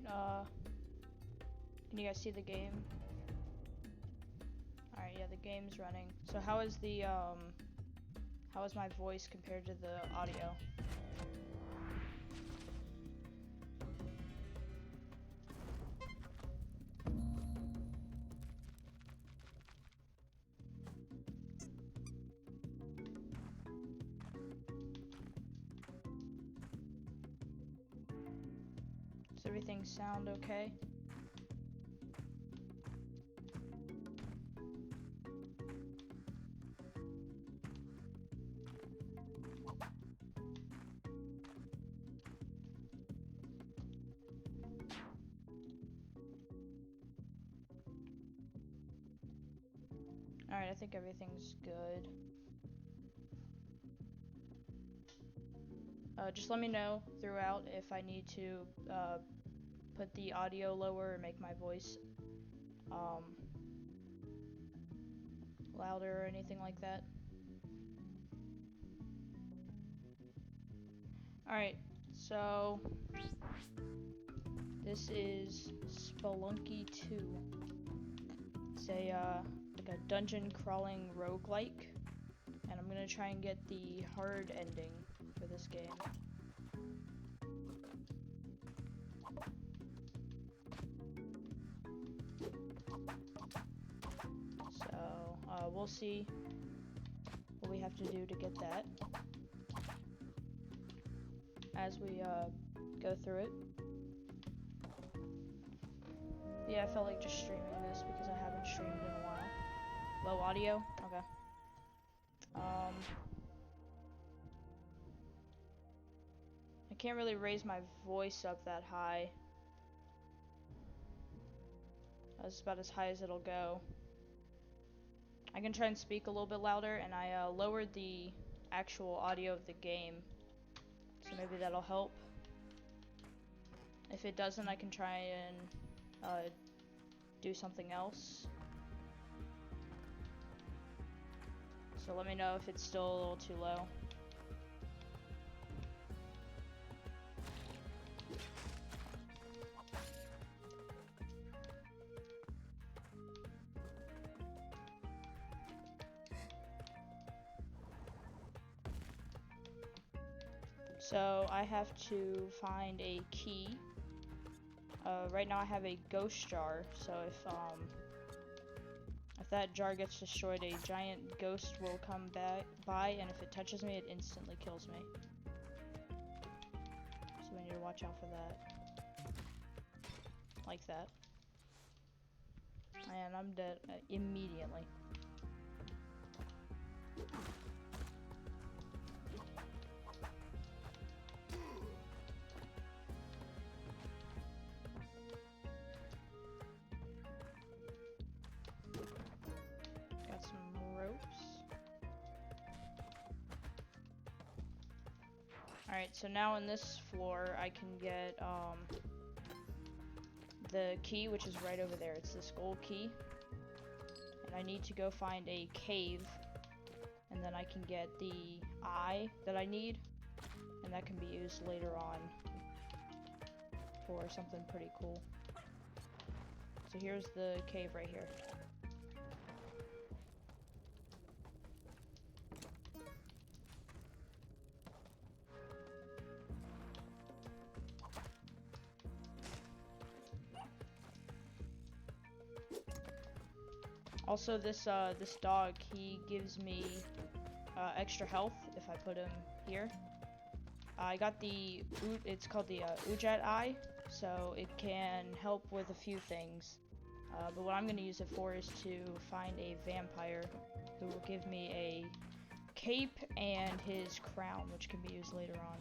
Alright, can you guys see the game? Alright, yeah, the game's running. So how is my voice compared to the audio? Does everything sound okay? Alright, I think everything's good. Just let me know throughout if I need to put the audio lower or make my voice louder or anything like that. Alright, so this is Spelunky2. It's a like a dungeon crawling roguelike, and I'm gonna try and get the hard ending for this game. So we'll see what we have to do to get that as we go through it. Yeah, I felt like just streaming this because I haven't streamed in a while. Low audio? Okay. I can't really raise my voice up that high. That's about as high as it'll go. I can try and speak a little bit louder, and I lowered the actual audio of the game, so maybe that'll help. If it doesn't, I can try and do something else. So let me know if it's still a little too low. So I have to find a key. Right now I have a ghost jar, so if that jar gets destroyed, a giant ghost will come by, and if it touches me, it instantly kills me. So we need to watch out for that. Like that. And I'm dead immediately. Got some ropes. Alright, so now in this floor I can get the key, which is right over there. It's this gold key. And I need to go find a cave, and then I can get the eye that I need, and that can be used later on for something pretty cool. So here's the cave right here. Also, this dog, he gives me extra health if I put him here. I got the, it's called the Ujat eye, so it can help with a few things. But what I'm going to use it for is to find a vampire who will give me a cape and his crown, which can be used later on.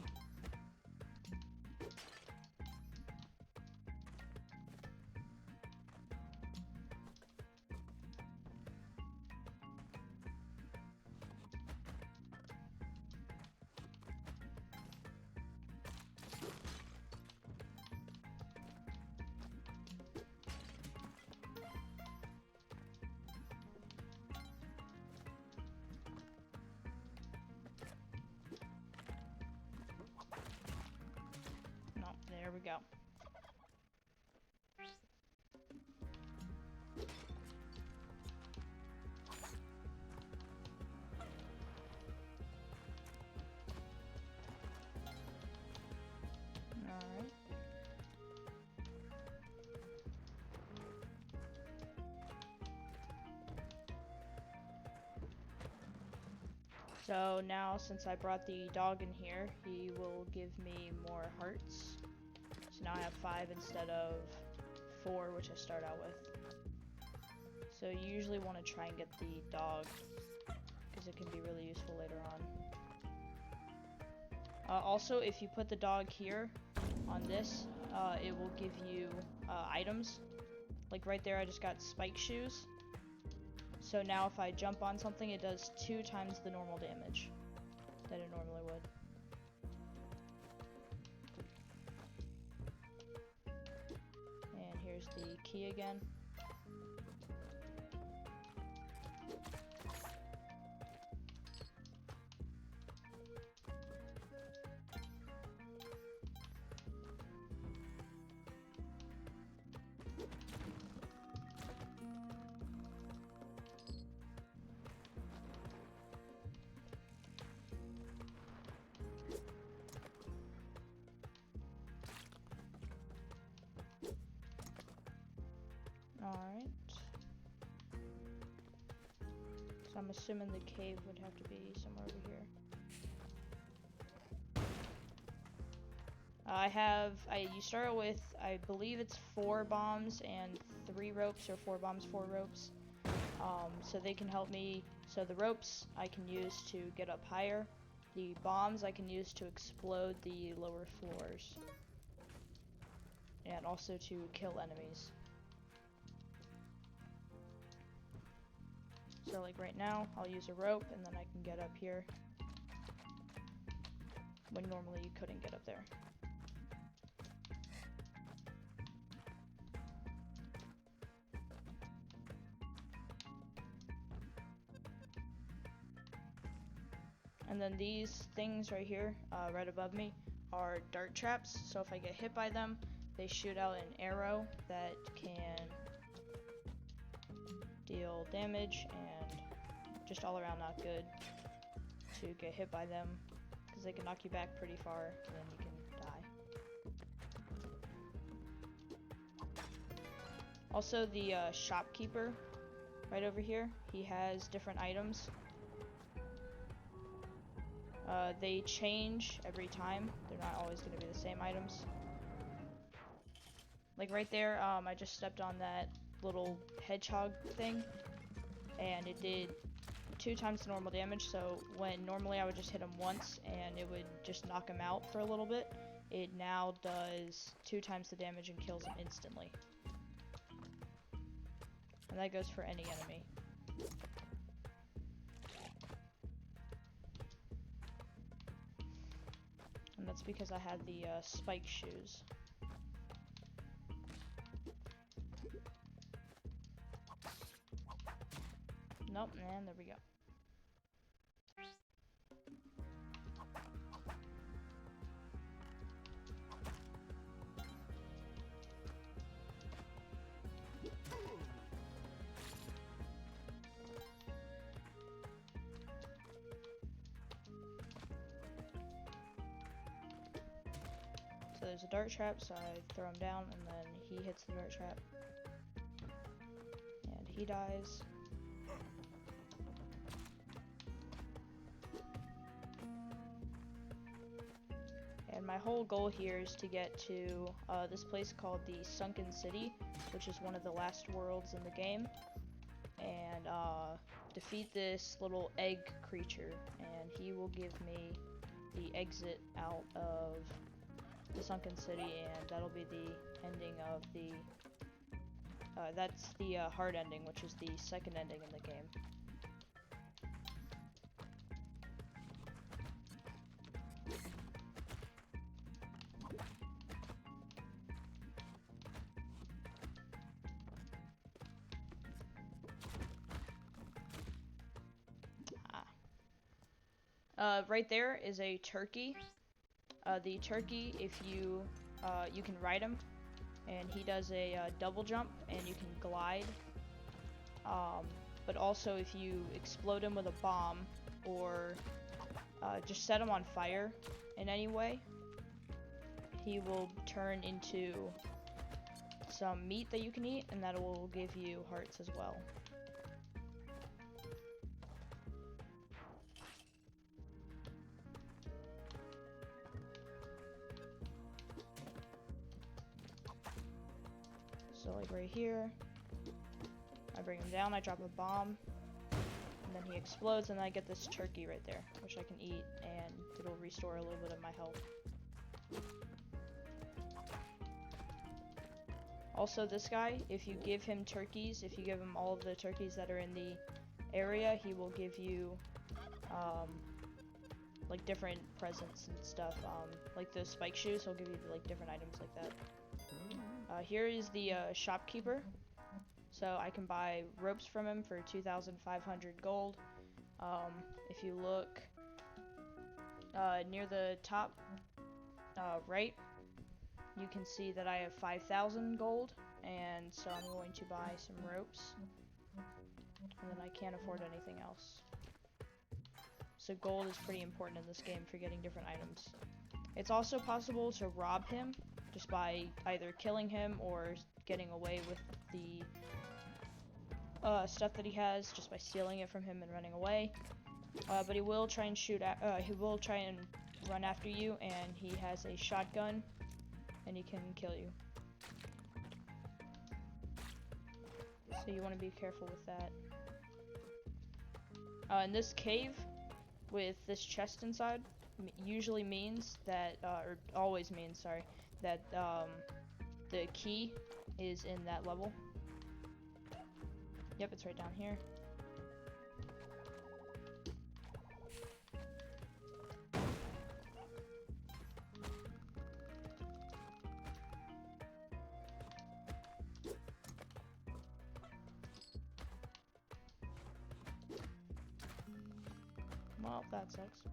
There we go. So now, since I brought the dog in here, he will give me more hearts. So now I have 5 instead of 4, which I start out with. So you usually want to try and get the dog, because it can be really useful later on. Also, if you put the dog here on this, it will give you items. Like right there, I just got spike shoes. So now if I jump on something, it does 2 times the normal damage that it normally would. And here's the key again. Alright. So I'm assuming the cave would have to be somewhere over here. You start with, I believe it's 4 bombs and 3 ropes, or 4 bombs, 4 ropes. So they can help me. So the ropes I can use to get up higher. The bombs I can use to explode the lower floors. And also to kill enemies. So like right now, I'll use a rope and then I can get up here when normally you couldn't get up there. And then these things right here, right above me, are dart traps. So if I get hit by them, they shoot out an arrow that can deal damage and just all around not good to get hit by them, because they can knock you back pretty far and then you can die. Also, the shopkeeper right over here, he has different items. They change every time. They're not always going to be the same items. Like right there, I just stepped on that little hedgehog thing, and it did 2 times the normal damage. So when normally I would just hit him once and it would just knock him out for a little bit, it now does 2 times the damage and kills him instantly. And that goes for any enemy. And that's because I had the spike shoes. Nope, and there we go. So there's a dart trap, so I throw him down, and then he hits the dart trap. And he dies. And my whole goal here is to get to this place called the Sunken City, which is one of the last worlds in the game, and defeat this little egg creature, and he will give me the exit out of the Sunken City, and that'll be the ending of the that's the hard ending, which is the second ending in the game. Right there is a turkey. The turkey, if you can ride him, and he does a double jump, and you can glide. But also, if you explode him with a bomb, or just set him on fire in any way, he will turn into some meat that you can eat, and that will give you hearts as well. like right here. I bring him down, I drop a bomb, and then he explodes, and I get this turkey right there, which I can eat, and it'll restore a little bit of my health. Also, this guy, if you give him turkeys, if you give him all of the turkeys that are in the area, he will give you, like, different presents and stuff. Like those spike shoes, he'll give you, like, different items like that. Here is the shopkeeper. So I can buy ropes from him for 2,500 gold. If you look near the top right, you can see that I have 5,000 gold, and so I'm going to buy some ropes, and then I can't afford anything else. So gold is pretty important in this game for getting different items. It's also possible to rob him just by either killing him or getting away with the stuff that he has just by stealing it from him and running away. But he will try and he will try and run after you, and he has a shotgun, and he can kill you. So you want to be careful with that. In this cave, with this chest inside, usually means that, or always means, sorry, that the key is in that level. Yep, it's right down here. Well, that sucks.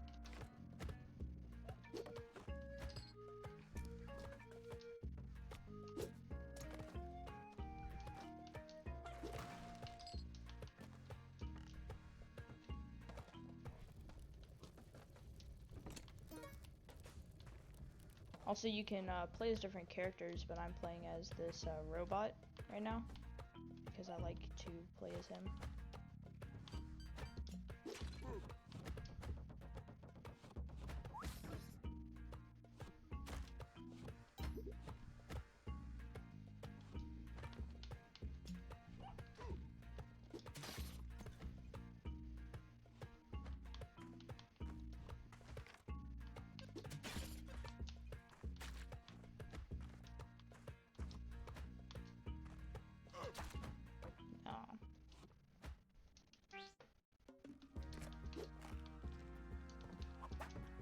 Also, you can play as different characters, but I'm playing as this robot right now because I like to play as him.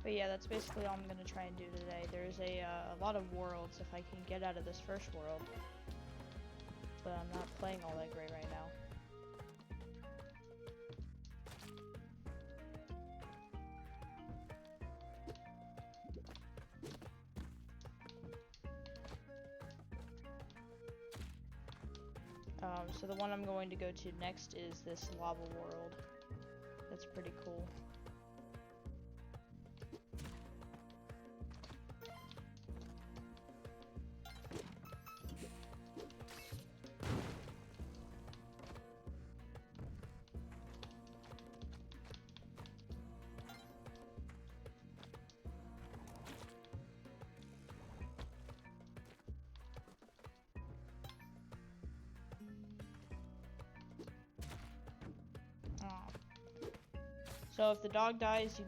But yeah, that's basically all I'm going to try and do today. There's a lot of worlds if I can get out of this first world. But I'm not playing all that great right now. So the one I'm going to go to next is this lava world. That's pretty cool. So if the dog dies,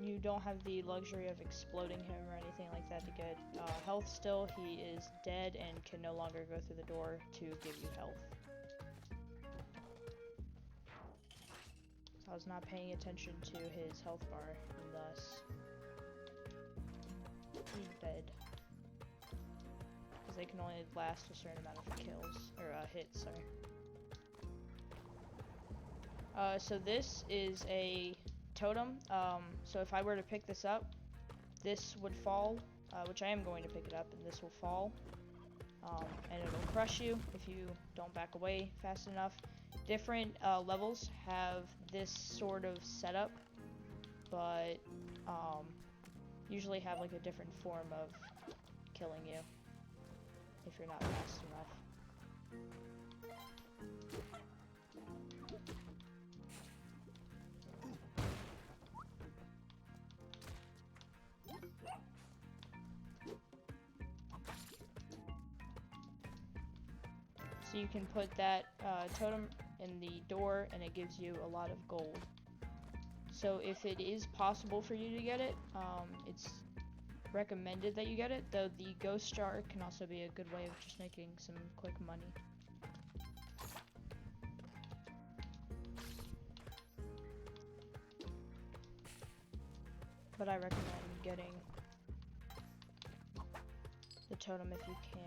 you don't have the luxury of exploding him or anything like that to get health still. He is dead and can no longer go through the door to give you health. So I was not paying attention to his health bar, and thus he's dead. Because they can only last a certain amount of kills, or hits, sorry. So this is a totem. So if I were to pick this up, this would fall, which I am going to pick it up, and this will fall. And it'll crush you if you don't back away fast enough. Different levels have this sort of setup, but usually have like a different form of killing you if you're not fast enough. So you can put that totem in the door and it gives you a lot of gold. So if it is possible for you to get it, it's recommended that you get it, though the ghost jar can also be a good way of just making some quick money. But I recommend getting the totem if you can.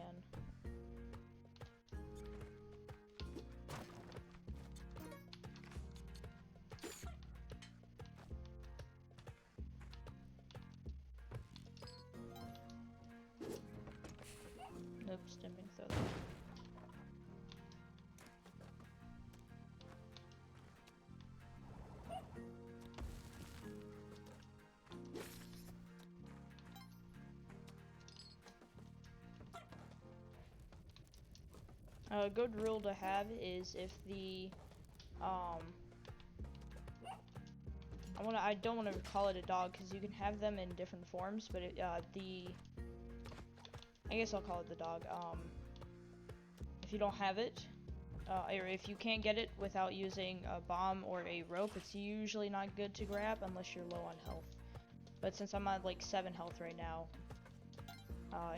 Oops, didn't mean to throw that. A good rule to have is if the I don't want to call it a dog because you can have them in different forms, but I guess I'll call it the dog. If you don't have it, or if you can't get it without using a bomb or a rope, it's usually not good to grab unless you're low on health. But since I'm at like 7 health right now,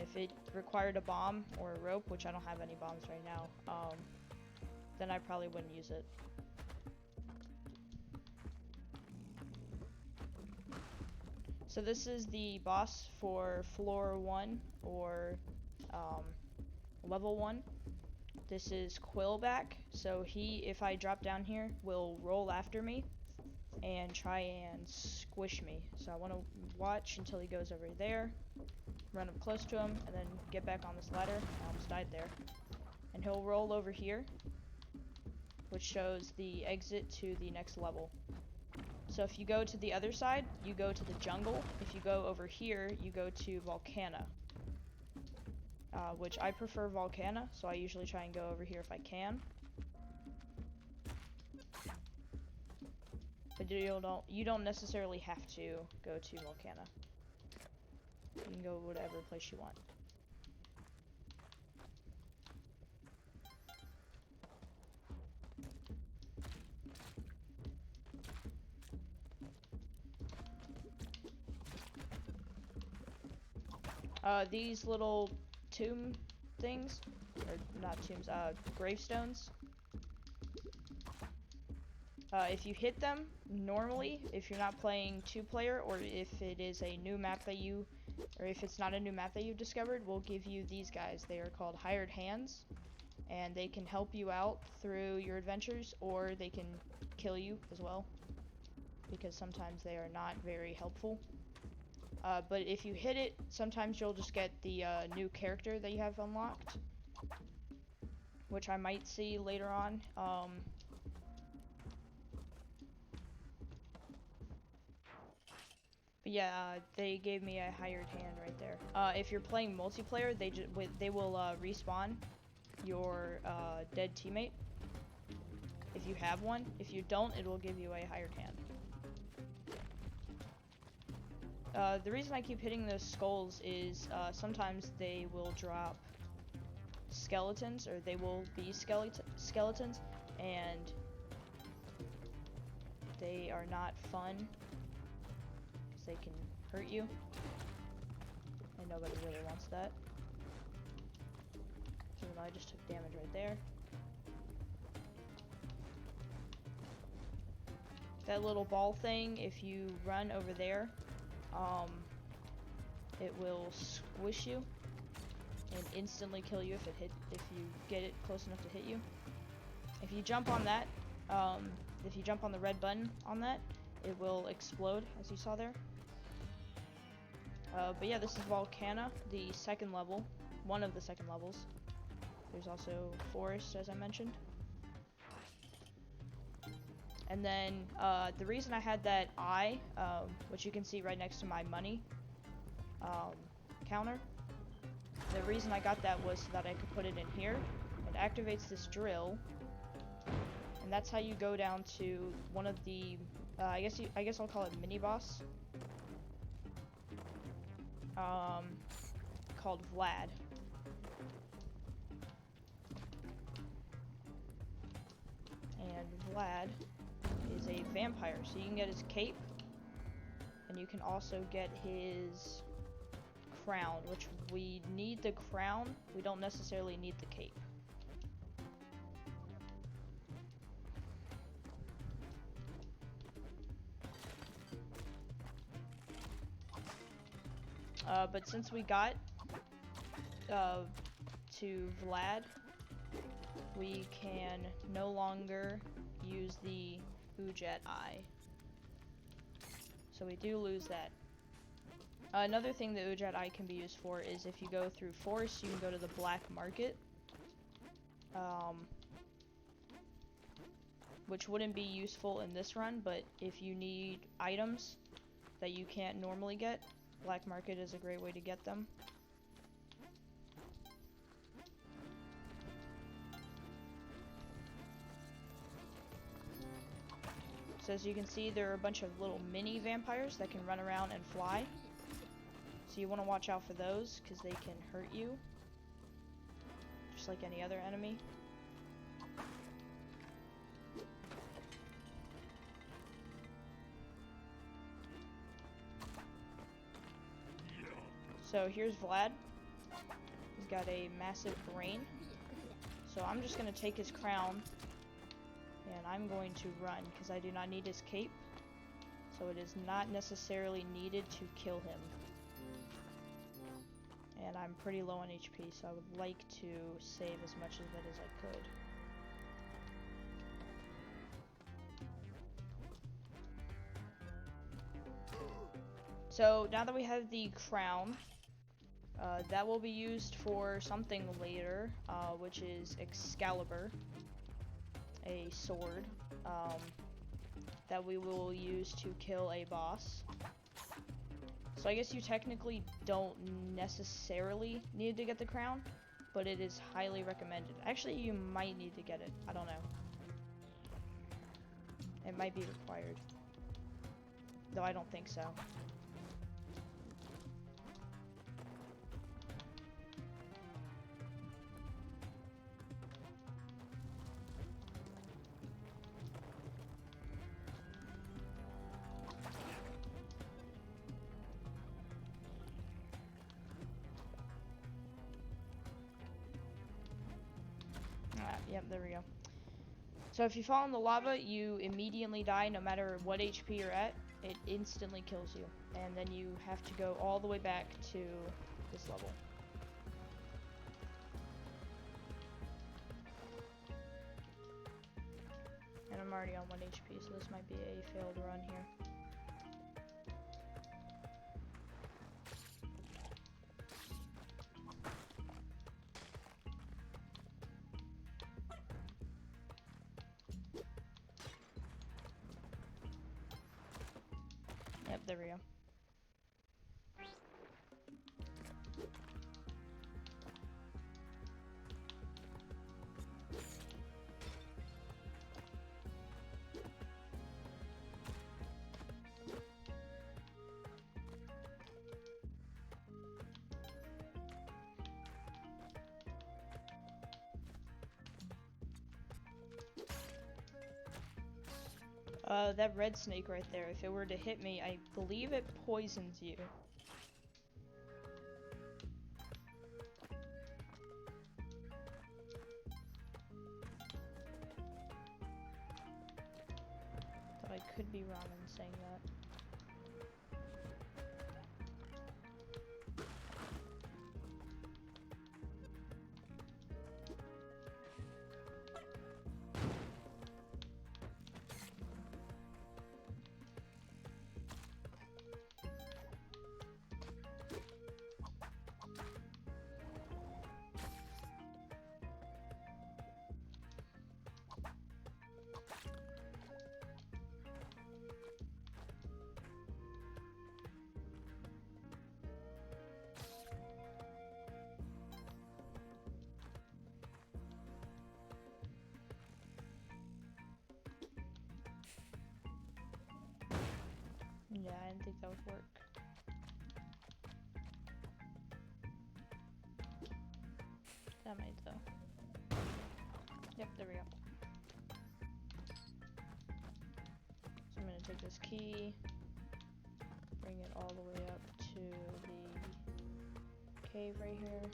if it required a bomb or a rope, which I don't have any bombs right now, then I probably wouldn't use it. So this is the boss for floor 1 or level 1. This is Quillback, so he, if I drop down here, will roll after me and try and squish me. So I want to watch until he goes over there, run up close to him, and then get back on this ladder. I almost died there. And he'll roll over here, which shows the exit to the next level. So if you go to the other side, you go to the jungle. If you go over here, you go to Volcana. Which I prefer Volcana, so I usually try and go over here if I can. But you don't necessarily have to go to Volcana. You can go whatever place you want. These little tomb things, or not tombs, gravestones. If you hit them, normally, if you're not playing 2-player, or if it is a new map that or if it's not a new map that you've discovered, we'll give you these guys. They are called hired hands, and they can help you out through your adventures, or they can kill you as well, because sometimes they are not very helpful. But if you hit it, sometimes you'll just get the new character that you have unlocked, which I might see later on. But yeah, they gave me a hired hand right there. If you're playing multiplayer, they will respawn your dead teammate if you have one. If you don't, it will give you a hired hand. The reason I keep hitting those skulls is sometimes they will drop skeletons, or they will be skeletons, and they are not fun because they can hurt you, and nobody really wants that. Even though I just took damage right there. That little ball thing, if you run over there, it will squish you and instantly kill you if you get it close enough to hit you. If you jump on that, if you jump on the red button on that, it will explode, as you saw there. But yeah, this is Volcana, the second level, one of the second levels. There's also Forest, as I mentioned. And then the reason I had that eye, which you can see right next to my money counter, the reason I got that was so that I could put it in here. It activates this drill, and that's how you go down to one of the, I guess I'll call it mini boss, called Vlad. Vlad is a vampire. So you can get his cape, and you can also get his crown, which we need the crown. We don't necessarily need the cape. But since we got to Vlad, we can no longer use the Ujet Eye. So we do lose that. Another thing the Ujet Eye can be used for is if you go through forests, you can go to the black market. Which wouldn't be useful in this run, but if you need items that you can't normally get, black market is a great way to get them. So as you can see, there are a bunch of little mini vampires that can run around and fly. So you want to watch out for those, because they can hurt you, just like any other enemy. So here's Vlad. He's got a massive brain. So I'm just going to take his crown, and I'm going to run, because I do not need his cape. So it is not necessarily needed to kill him. And I'm pretty low on HP, so I would like to save as much of it as I could. So now that we have the crown, that will be used for something later, which is Excalibur, a sword that we will use to kill a boss. So I guess you technically don't necessarily need to get the crown, but it is highly recommended. Actually, you might need to get it. I don't know. It might be required, though I don't think so. Yep, there we go. So if you fall in the lava, you immediately die no matter what HP you're at. It instantly kills you. And then you have to go all the way back to this level. And I'm already on 1 HP, so this might be a failed run here. Yep, there we go. That red snake right there, if it were to hit me, I believe it poisons you. Though I could be wrong in saying that. Yeah, I didn't think that would work. That might though. Yep, there we go. take this key, bring it all the way up to the cave right here.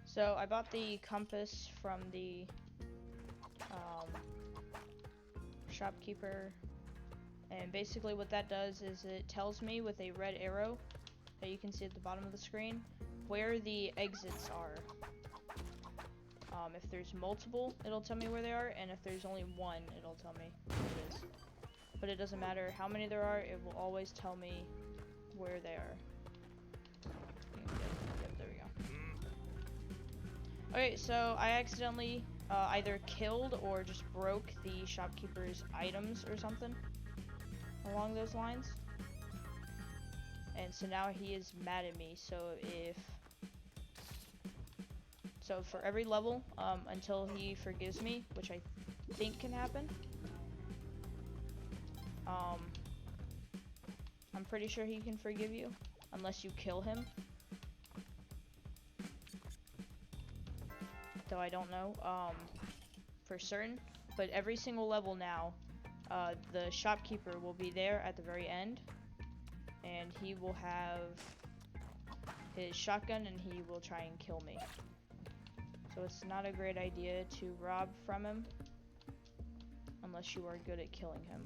So I bought the compass from the shopkeeper, and basically what that does is it tells me with a red arrow that you can see at the bottom of the screen where the exits are. If there's multiple, it'll tell me where they are, and if there's only one, it'll tell me where it is. But it doesn't matter how many there are, it will always tell me where they are. Yep, there we go. Okay, so I accidentally either killed or just broke the shopkeeper's items or something along those lines. And so now he is mad at me, so for every level, until he forgives me, which I think can happen, I'm pretty sure he can forgive you, unless you kill him. Though I don't know, for certain. But every single level now, the shopkeeper will be there at the very end, and he will have his shotgun and he will try and kill me. So it's not a great idea to rob from him unless you are good at killing him.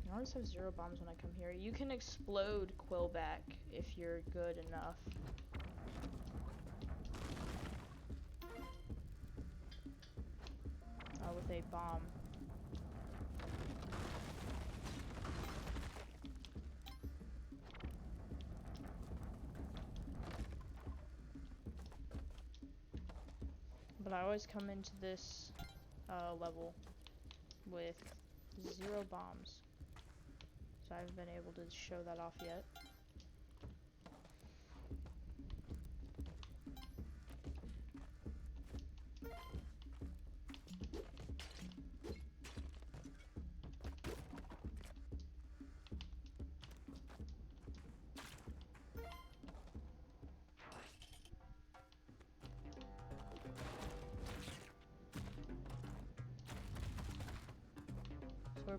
I always have 0 bombs when I come here. You can explode Quillback if you're good enough. With a bomb. But I always come into this level with 0 bombs. So I haven't been able to show that off yet.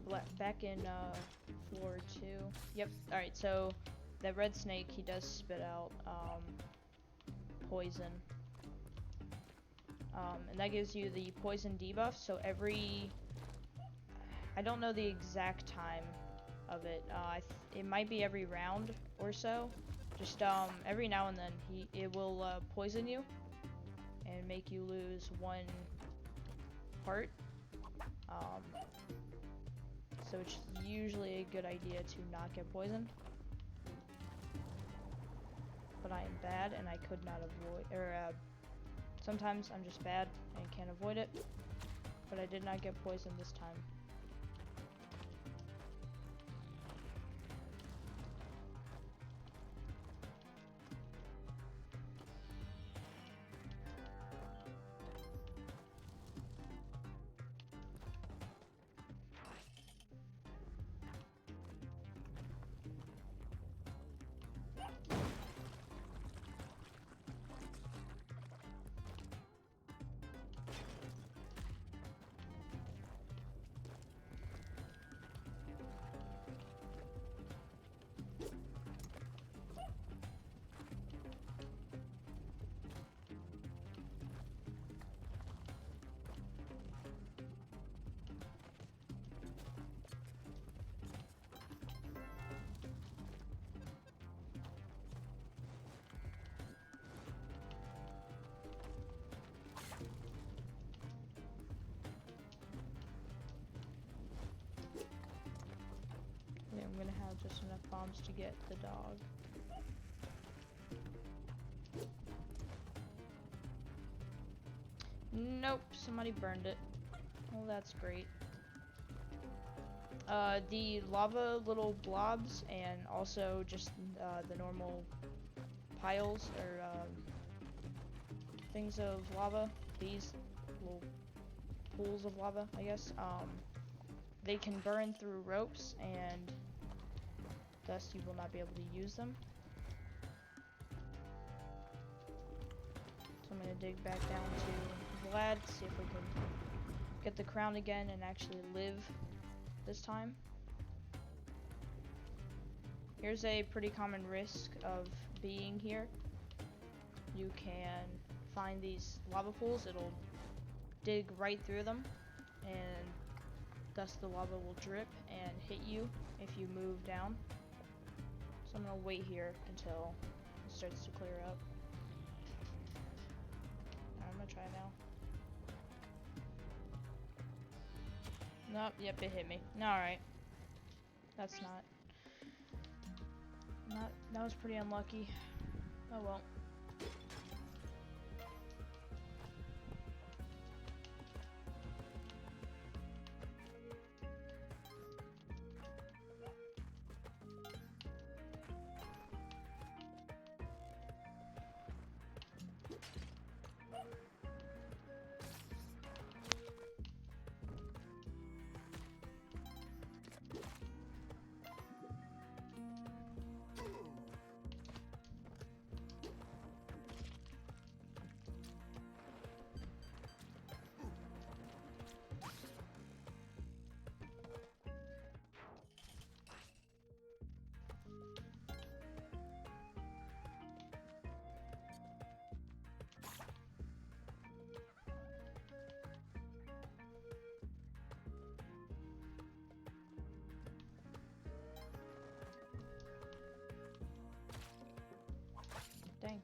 We're back in floor 2. Yep. Alright, so that red snake, he does spit out poison. And that gives you the poison debuff, so I don't know the exact time of it. It might be every round or so. Just every now and then it will poison you and make you lose 1 heart. So it's usually a good idea to not get poisoned. But I am bad and I could not avoid, sometimes I'm just bad and can't avoid it. But I did not get poisoned this time. just enough bombs to get the dog. Nope, somebody burned it. Well, that's great. The lava little blobs and also just the normal piles or things of lava, these little pools of lava, I guess, they can burn through ropes and thus you will not be able to use them. So I'm gonna dig back down to Vlad, see if we can get the crown again and actually live this time. Here's a pretty common risk of being here. You can find these lava pools, it'll dig right through them and thus the lava will drip and hit you if you move down. So I'm gonna wait here until it starts to clear up. I'm gonna try now. Nope, yep, it hit me. Alright. That's not. That was pretty unlucky. Oh well. Dang.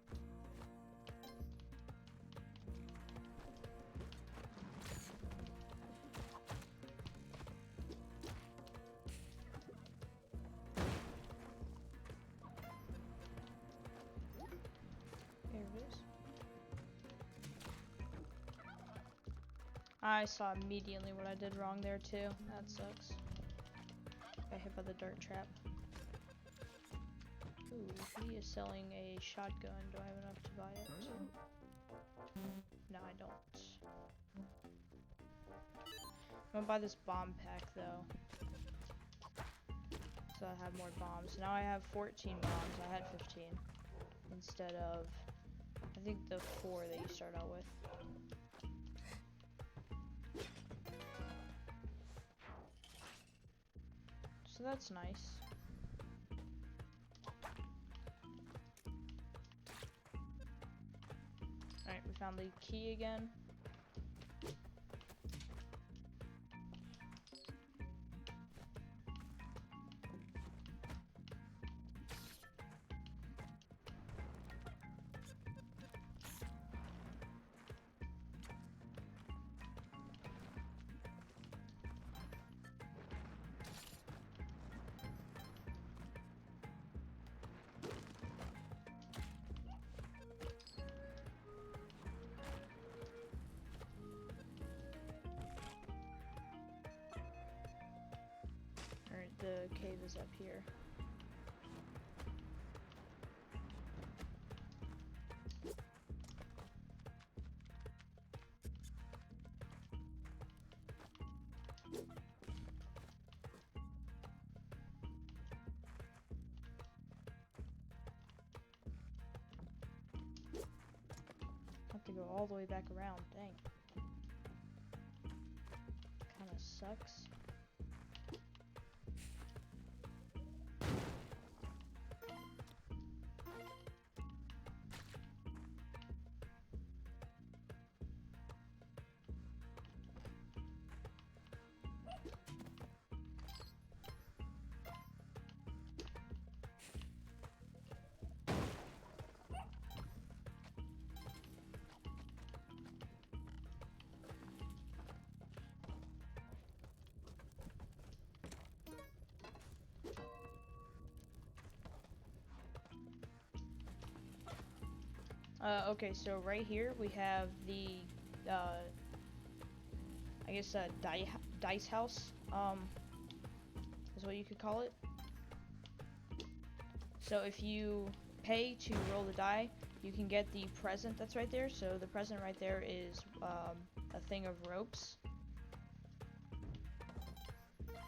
There it is. I saw immediately what I did wrong there too. That sucks. Got hit by the dirt trap. Ooh, he is selling a shotgun. Do I have enough to buy it? No, I don't. I'm gonna buy this bomb pack though. So I have more bombs. Now I have 14 bombs. I had 15. Instead of, I think, the 4 that you start out with. So that's nice. Alright, we found the key again. The cave is up here. Have to go all the way back around, dang. Kinda sucks. Okay, so right here we have the, I guess, dice house, is what you could call it. So if you pay to roll the die, you can get the present that's right there. So the present right there is, a thing of ropes.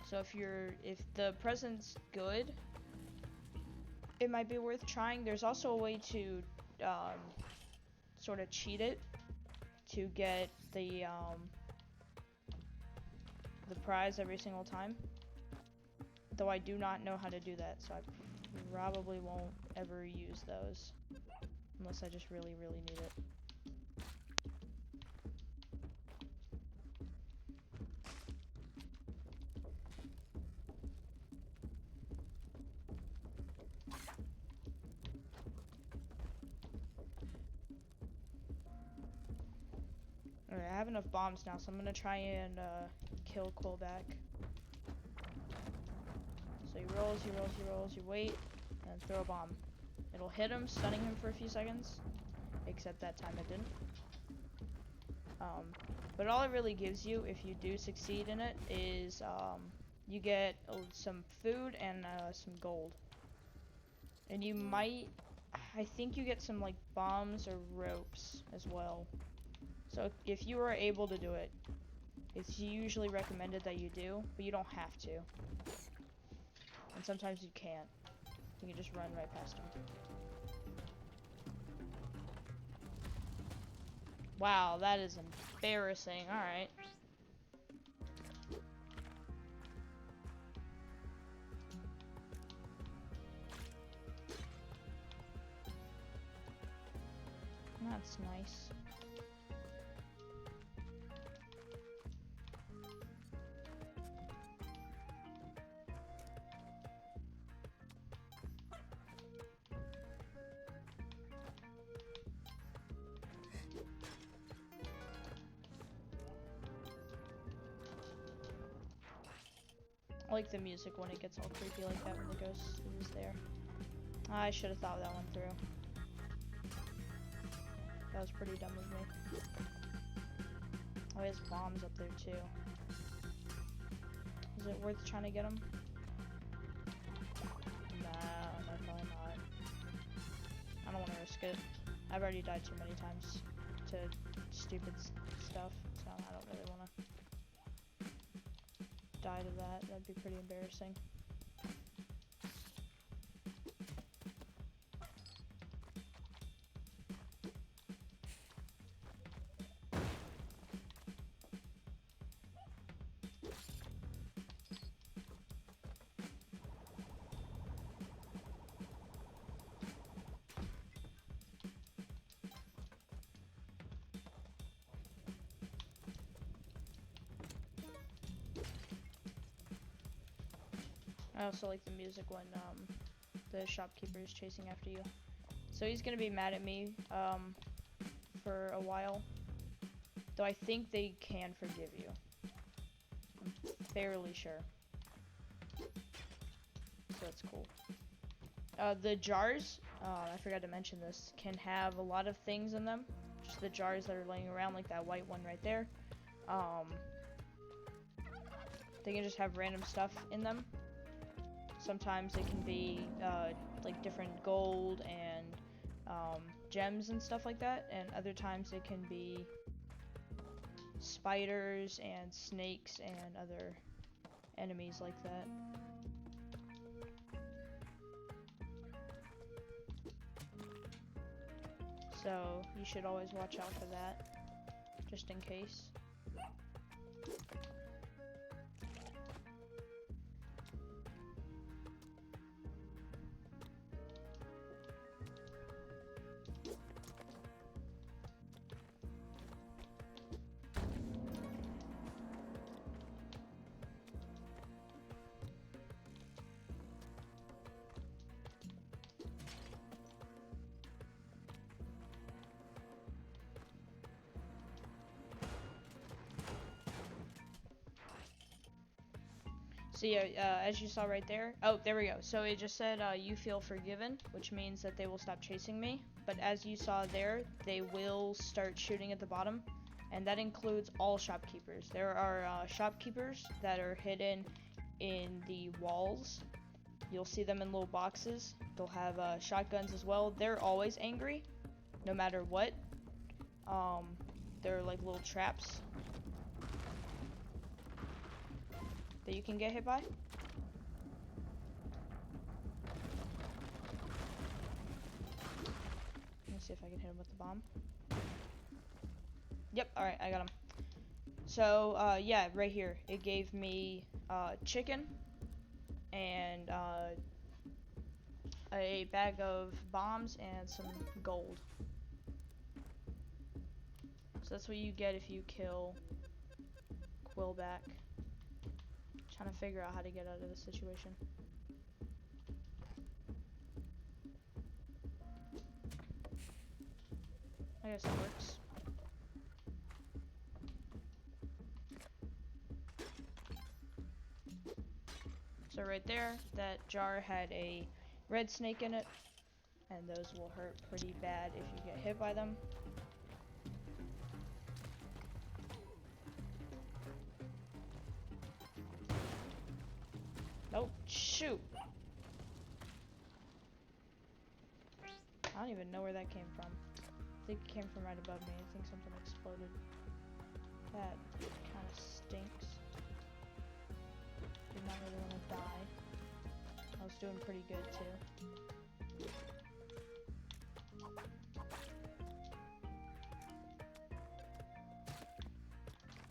So if the present's good, it might be worth trying. There's also a way to, sort of cheat it to get the prize every single time. Though I do not know how to do that, so I probably won't ever use those. Unless I just really, really need it. Alright, I have enough bombs now, so I'm gonna try and kill Quillback. So he rolls, he rolls, he rolls, you wait, and throw a bomb. It'll hit him, stunning him for a few seconds. Except that time it didn't. But all it really gives you, if you do succeed in it, is you get some food and some gold. And you might, I think you get some like bombs or ropes as well. So if you are able to do it, it's usually recommended that you do, but you don't have to. And sometimes you can't. You can just run right past them. Wow, that is embarrassing. Alright. That's nice. I like the music when it gets all creepy like that when the ghost is there. I should have thought that one through. That was pretty dumb of me. Oh, he has bombs up there too. Is it worth trying to get him? No, probably not. I don't want to risk it. I've already died too many times to stupid stuff, so I don't really want to die to that. That'd be pretty embarrassing. I also like the music when the shopkeeper is chasing after you. So he's gonna be mad at me for a while. Though I think they can forgive you. I'm fairly sure. So that's cool. The jars, I forgot to mention this, can have a lot of things in them. Just the jars that are laying around, like that white one right there. They can just have random stuff in them. Sometimes it can be like different gold and gems and stuff like that, and other times it can be spiders and snakes and other enemies like that. So you should always watch out for that, just in case. So yeah, as you saw right there, oh, there we go. So it just said, you feel forgiven, which means that they will stop chasing me. But as you saw there, they will start shooting at the bottom, and that includes all shopkeepers. There are shopkeepers that are hidden in the walls. You'll see them in little boxes. They'll have shotguns as well. They're always angry, no matter what. They're like little traps that you can get hit by. Let me see if I can hit him with the bomb. Yep, alright, I got him. So, yeah, right here. It gave me chicken and a bag of bombs and some gold. So that's what you get if you kill Quillback. Trying to figure out how to get out of this situation. I guess it works. So right there, that jar had a red snake in it, and those will hurt pretty bad if you get hit by them. Oh, shoot! I don't even know where that came from. I think it came from right above me. I think something exploded. That kind of stinks. Did not really want to die. I was doing pretty good too.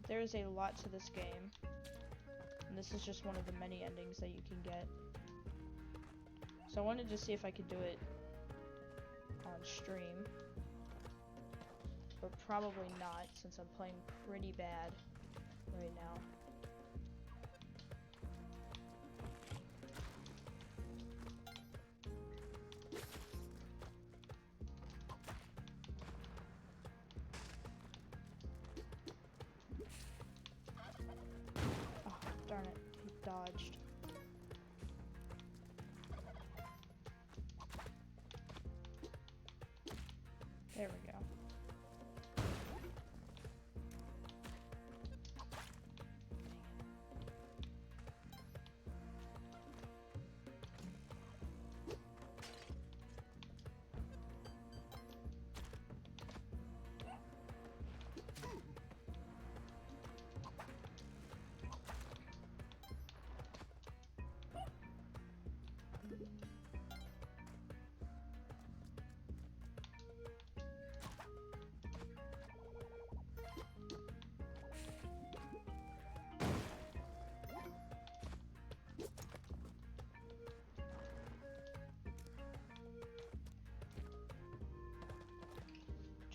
There is a lot to this game, and this is just one of the many endings that you can get. So I wanted to see if I could do it on stream, but probably not since I'm playing pretty bad right now. Oh, darn it, he dodged. There we go.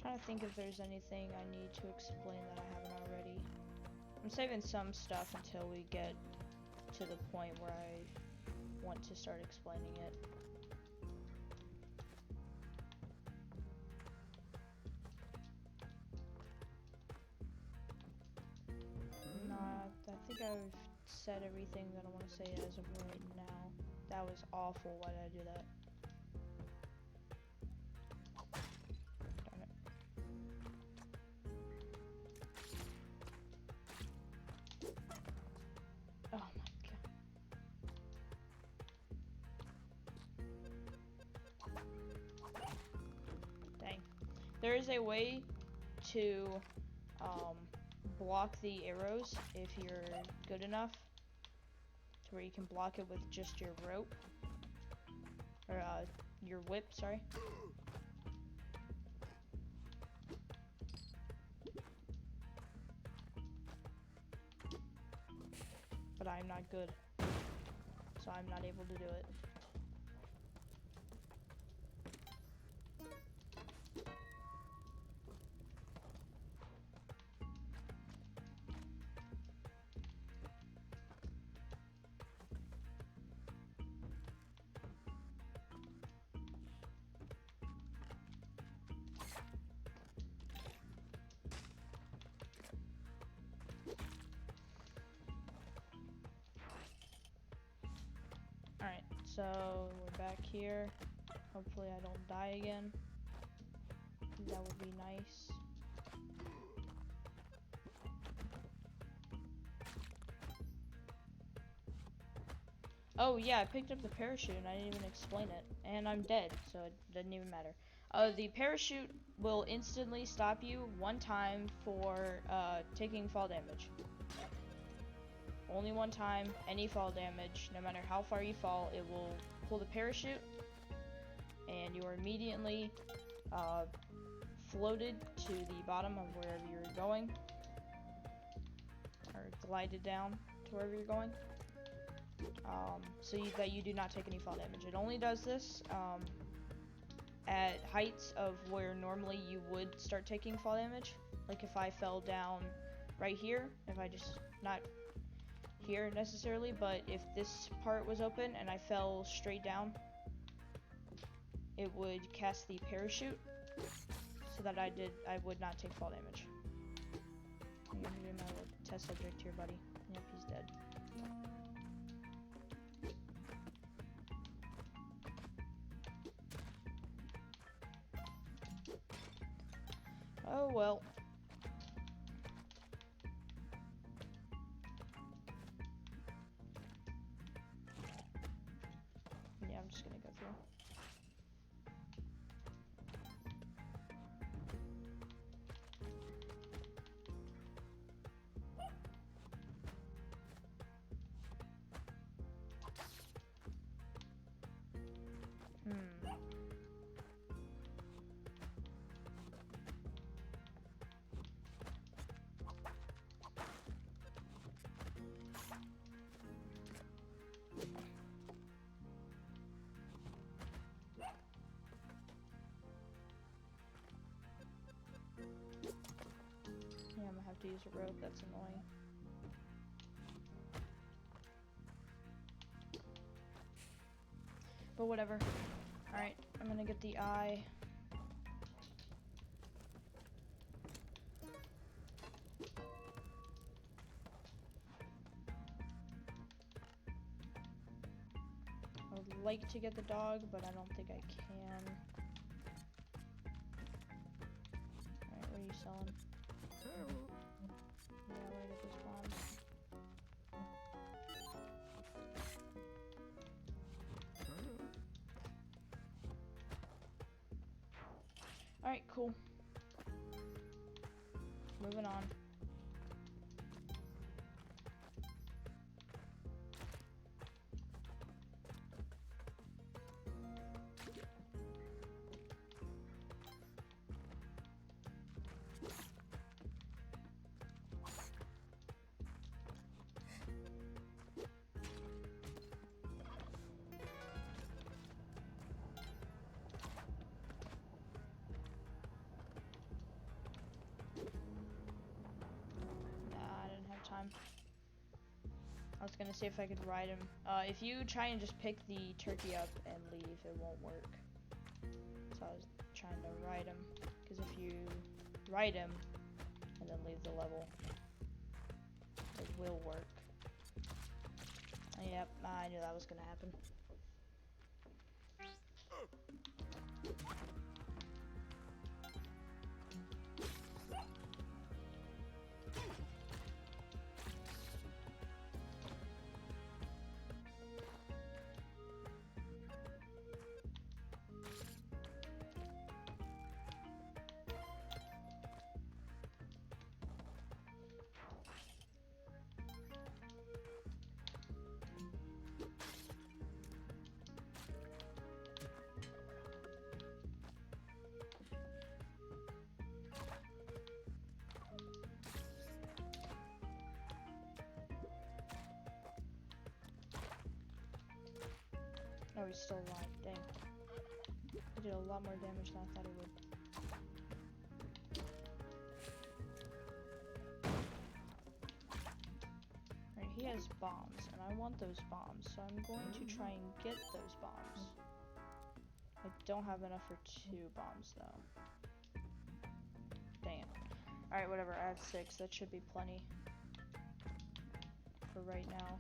Trying to think if there's anything I need to explain that I haven't already. I'm saving some stuff until we get to the point where I want to start explaining it. Nah, I think I've said everything that I want to say as of right now. That was awful. Why did I do that? Oh my god. Dang. There is a way to block the arrows if you're good enough to where you can block it with just your rope. Or your whip, sorry. But I'm not good, so I'm not able to do it. So we're back here. Hopefully I don't die again. That would be nice. Oh yeah, I picked up the parachute and I didn't even explain it. And I'm dead, so it doesn't even matter. The parachute will instantly stop you one time for taking fall damage. Only one time, any fall damage, no matter how far you fall, it will pull the parachute and you are immediately floated to the bottom of wherever you're going, or glided down to wherever you're going, so that you do not take any fall damage. It only does this at heights of where normally you would start taking fall damage. Like if I fell down right here, if I just, not here necessarily, but if this part was open and I fell straight down, it would cast the parachute so that I would not take fall damage. I'm gonna do my little test subject here, buddy. Yep, he's dead. Oh well. Yeah, I'm just gonna go through. Yeah, I'm gonna have to use a rope, that's annoying. But whatever. Alright, I'm gonna get the eye. I would like to get the dog, but I don't think I can. Alright, what are you selling? Yeah, I wanna get those bombs. Alright, cool. Moving on. Time. I was gonna see if I could ride him. If you try and just pick the turkey up and leave, it won't work. So I was trying to ride him, because if you ride him and then leave the level, it will work. Yep, I knew that was gonna happen. Oh, he's still alive. Dang. He did a lot more damage than I thought he would. Alright, he has bombs, and I want those bombs, so I'm going to try and get those bombs. I don't have enough for 2 bombs, though. Dang it. Alright, whatever, I have 6. That should be plenty for right now.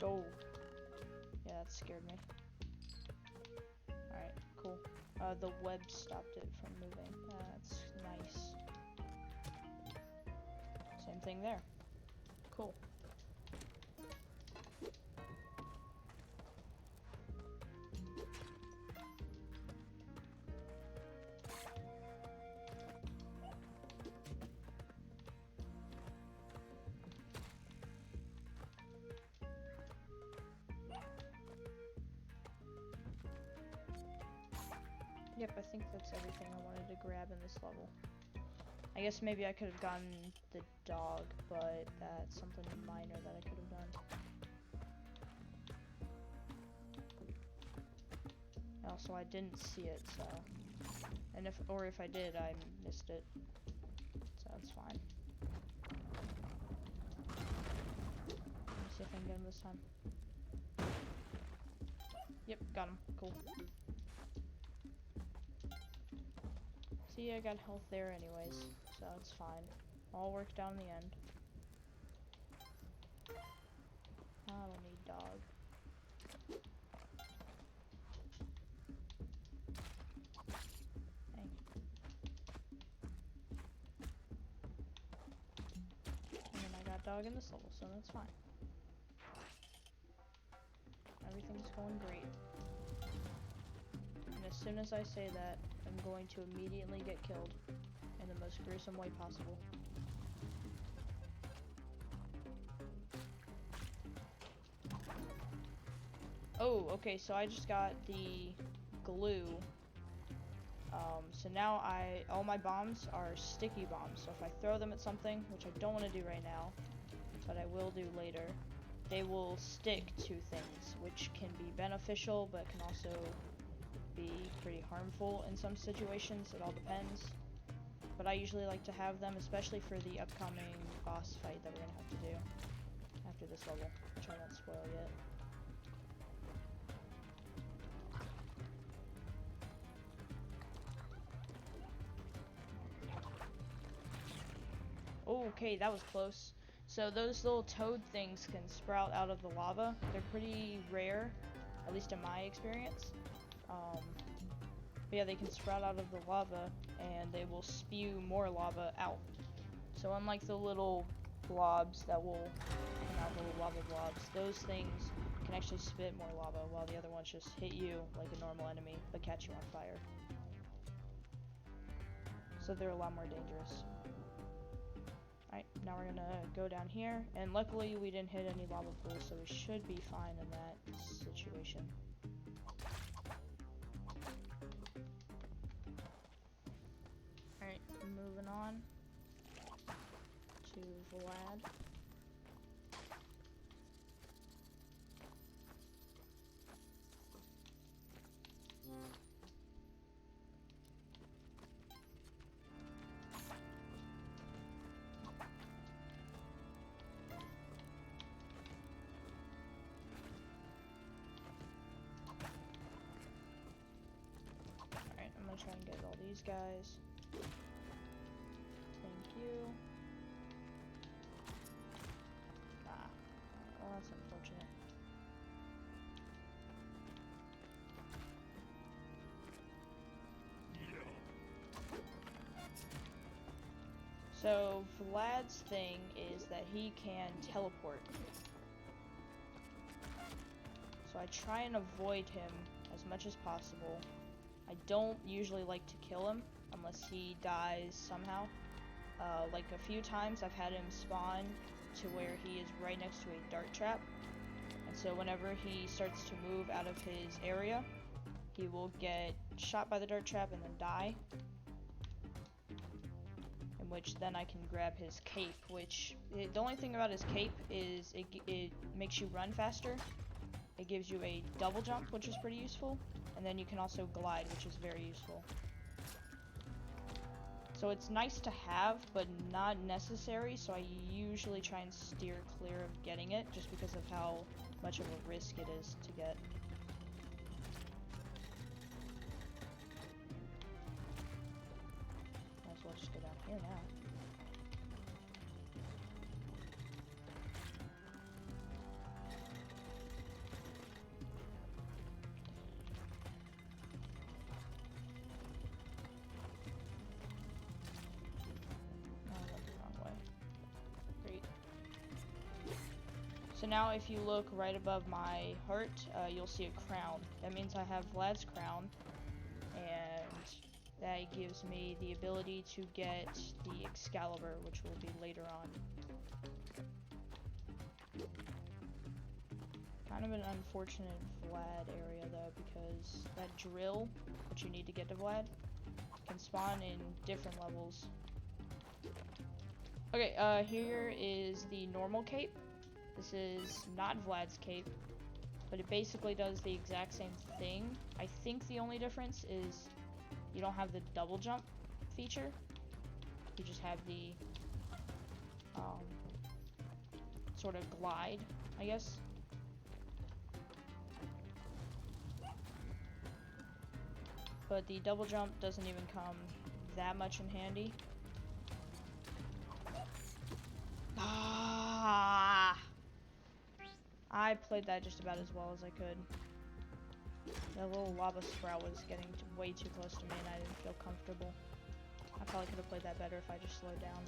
Oh. Yeah, that scared me. Alright, cool. The web stopped it from moving. That's nice. Same thing there. Cool. Yep, I think that's everything I wanted to grab in this level. I guess maybe I could have gotten the dog, but that's something minor that I could have done. Also, I didn't see it, so... And if I did, I missed it. So that's fine. Let me see if I can get him this time. Yep, got him. Cool. See, I got health there anyways, so it's fine. All worked out in the end. I don't need dog. Dang. And then I got dog in this level, so that's fine. Everything's going great. And as soon as I say that, I'm going to immediately get killed in the most gruesome way possible. Oh, okay, so I just got the glue. So now all my bombs are sticky bombs. So if I throw them at something, which I don't want to do right now, but I will do later, they will stick to things, which can be beneficial, but can also be pretty harmful in some situations. It all depends. But I usually like to have them, especially for the upcoming boss fight that we're gonna have to do after this level, which I won't spoil yet. Okay, that was close. So those little toad things can sprout out of the lava. They're pretty rare, at least in my experience. But yeah, they can sprout out of the lava, and they will spew more lava out. So unlike the little blobs that will come out, the little lava blobs, those things can actually spit more lava, while the other ones just hit you like a normal enemy, but catch you on fire. So they're a lot more dangerous. Alright, now we're gonna go down here, and luckily we didn't hit any lava pools, so we should be fine in that situation. Alright, moving on to Vlad. Alright, I'm gonna try and get all these guys. Thank you. Ah, well, that's unfortunate. So, Vlad's thing is that he can teleport. So I try and avoid him as much as possible. I don't usually like to kill him unless he dies somehow. Like a few times I've had him spawn to where he is right next to a dart trap. And so whenever he starts to move out of his area, he will get shot by the dart trap and then die. In which then I can grab his cape, which, the only thing about his cape is it makes you run faster. It gives you a double jump, which is pretty useful. And then you can also glide, which is very useful. So it's nice to have, but not necessary, so I usually try and steer clear of getting it, just because of how much of a risk it is to get. Might as well just go down here now. now if you look right above my heart, you'll see a crown. That means I have Vlad's crown, and that gives me the ability to get the Excalibur, which will be later on. Kind of an unfortunate Vlad area though, because that drill, which you need to get to Vlad, can spawn in different levels. Okay, here is the normal cape. This is not Vlad's cape, but it basically does the exact same thing. I think the only difference is you don't have the double jump feature. You just have the sort of glide, I guess. But the double jump doesn't even come that much in handy. Ah! I played that just about as well as I could. That little lava sprout was getting way too close to me and I didn't feel comfortable. I probably could have played that better if I just slowed down.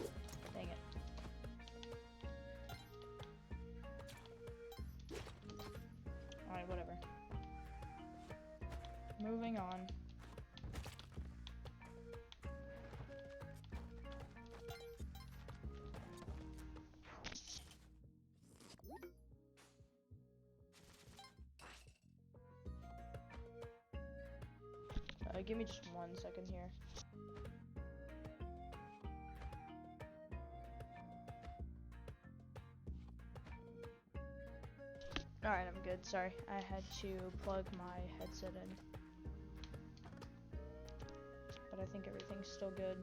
Dang it. Alright, whatever. Moving on. Give me just 1 second here. Alright, I'm good. Sorry. I had to plug my headset in. But I think everything's still good.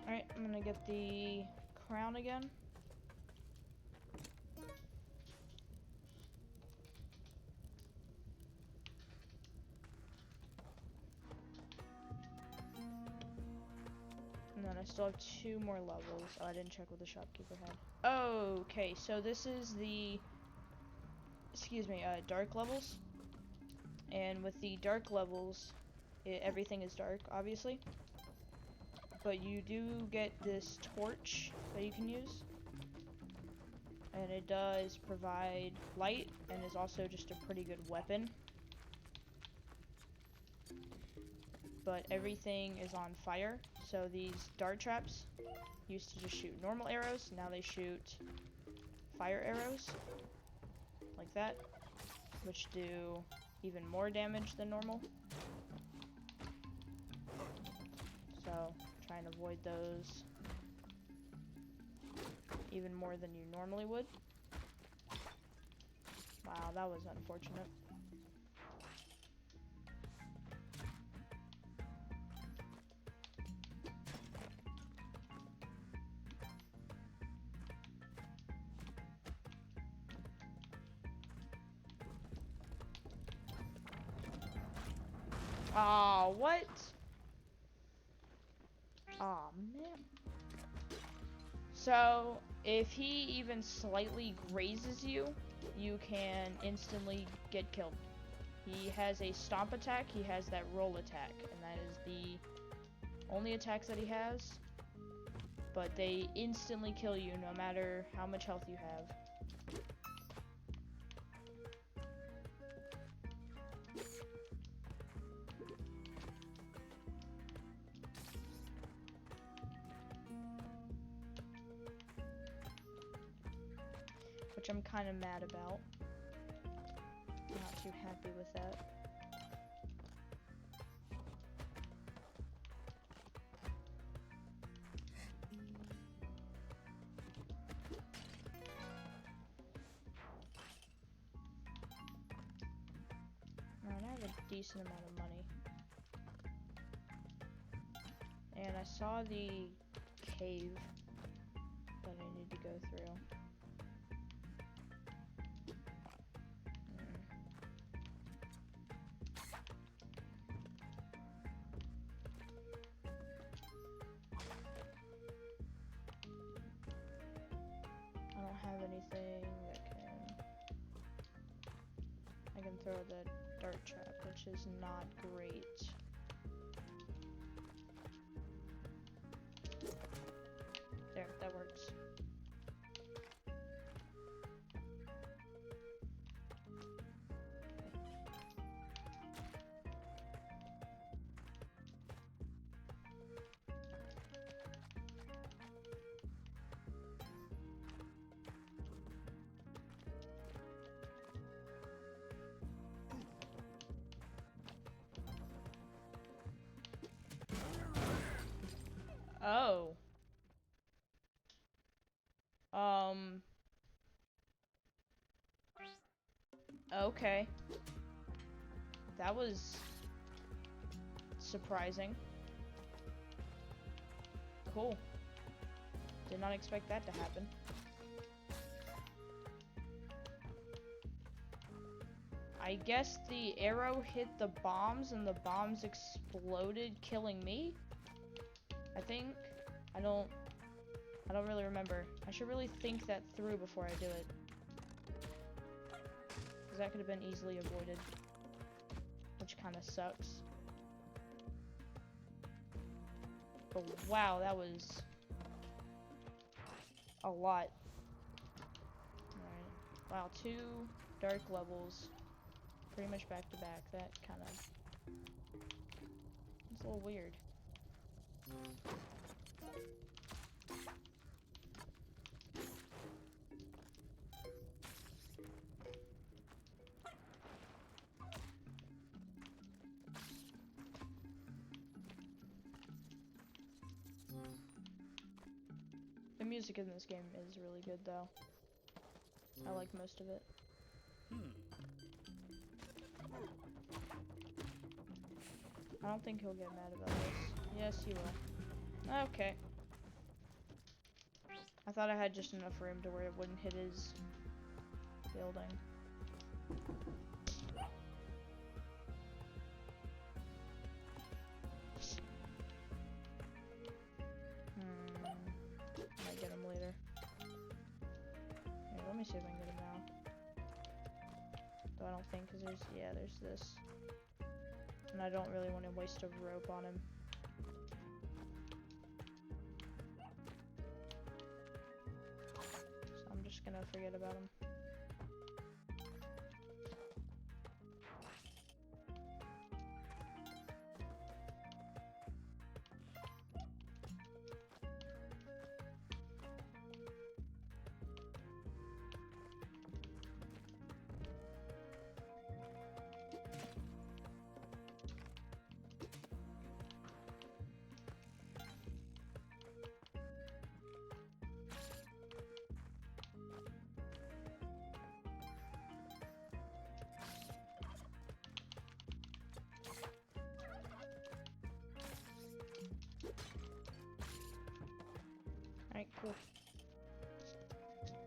Alright, I'm gonna get the crown again. And then I still have 2 more levels. Oh, I didn't check what the shopkeeper had. Okay, so this is the, dark levels. And with the dark levels, everything is dark, obviously. But you do get this torch that you can use. And it does provide light and is also just a pretty good weapon. But everything is on fire. So these dart traps used to just shoot normal arrows. Now they shoot fire arrows. Like that. Which do even more damage than normal. So try and avoid those even more than you normally would. Wow, that was unfortunate. Oh, what? Aw, man. So, if he even slightly grazes you, you can instantly get killed. He has a stomp attack, he has that roll attack, and that is the only attacks that he has. But they instantly kill you no matter how much health you have. Which I'm kind of mad about. Not too happy with that. Alright, I have a decent amount of money. And I saw the cave that I need to go through. throw the dart trap, which is not great. There, that works. Oh. Okay. That was surprising. Cool. Did not expect that to happen. I guess the arrow hit the bombs and the bombs exploded, killing me? I think. I don't really remember. I should really think that through before I do it. Because that could have been easily avoided. Which kind of sucks. But wow, that was a lot. Alright. Wow, 2 dark levels. Pretty much back to back. That kind of... it's a little weird. The music in this game is really good, though. I like most of it. I don't think he'll get mad about this. Yes, he will. Okay. I thought I had just enough room to where it wouldn't hit his building. Might get him later. Here, let me see if I can get him now. Though I don't think, because there's this. And I don't really want to waste a rope on him. So I'm just gonna forget about him. Alright, cool.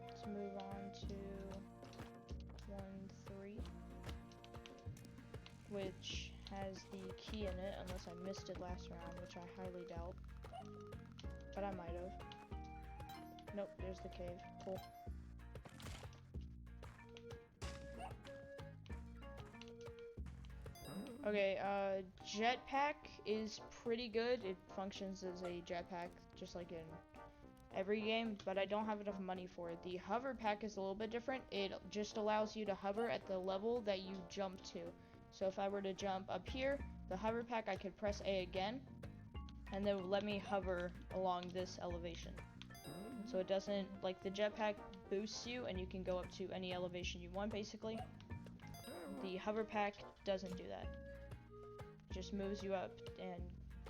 Let's move on to 1-3, which has the key in it, unless I missed it last round, which I highly doubt. But I might have. Nope, there's the cave. Cool. Okay, jetpack is pretty good. It functions as a jetpack, just like in every game, but I don't have enough money for it. The hover pack is a little bit different. It just allows you to hover at the level that you jump to. So if I were to jump up here, the hover pack, I could press A again, and then let me hover along this elevation. So it doesn't, like, the jetpack boosts you, and you can go up to any elevation you want, basically. The hover pack doesn't do that. It just moves you up and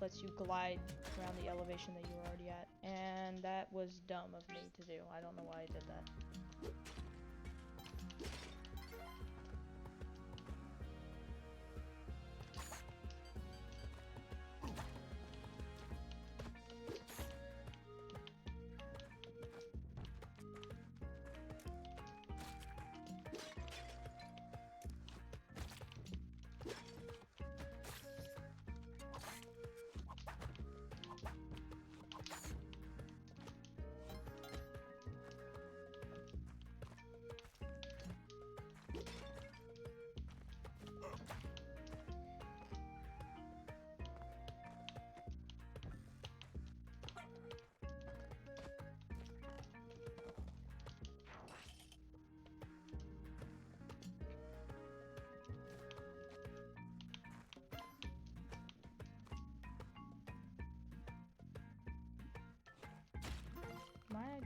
lets you glide around the elevation that you're already at. And that was dumb of me to do. I don't know why I did that.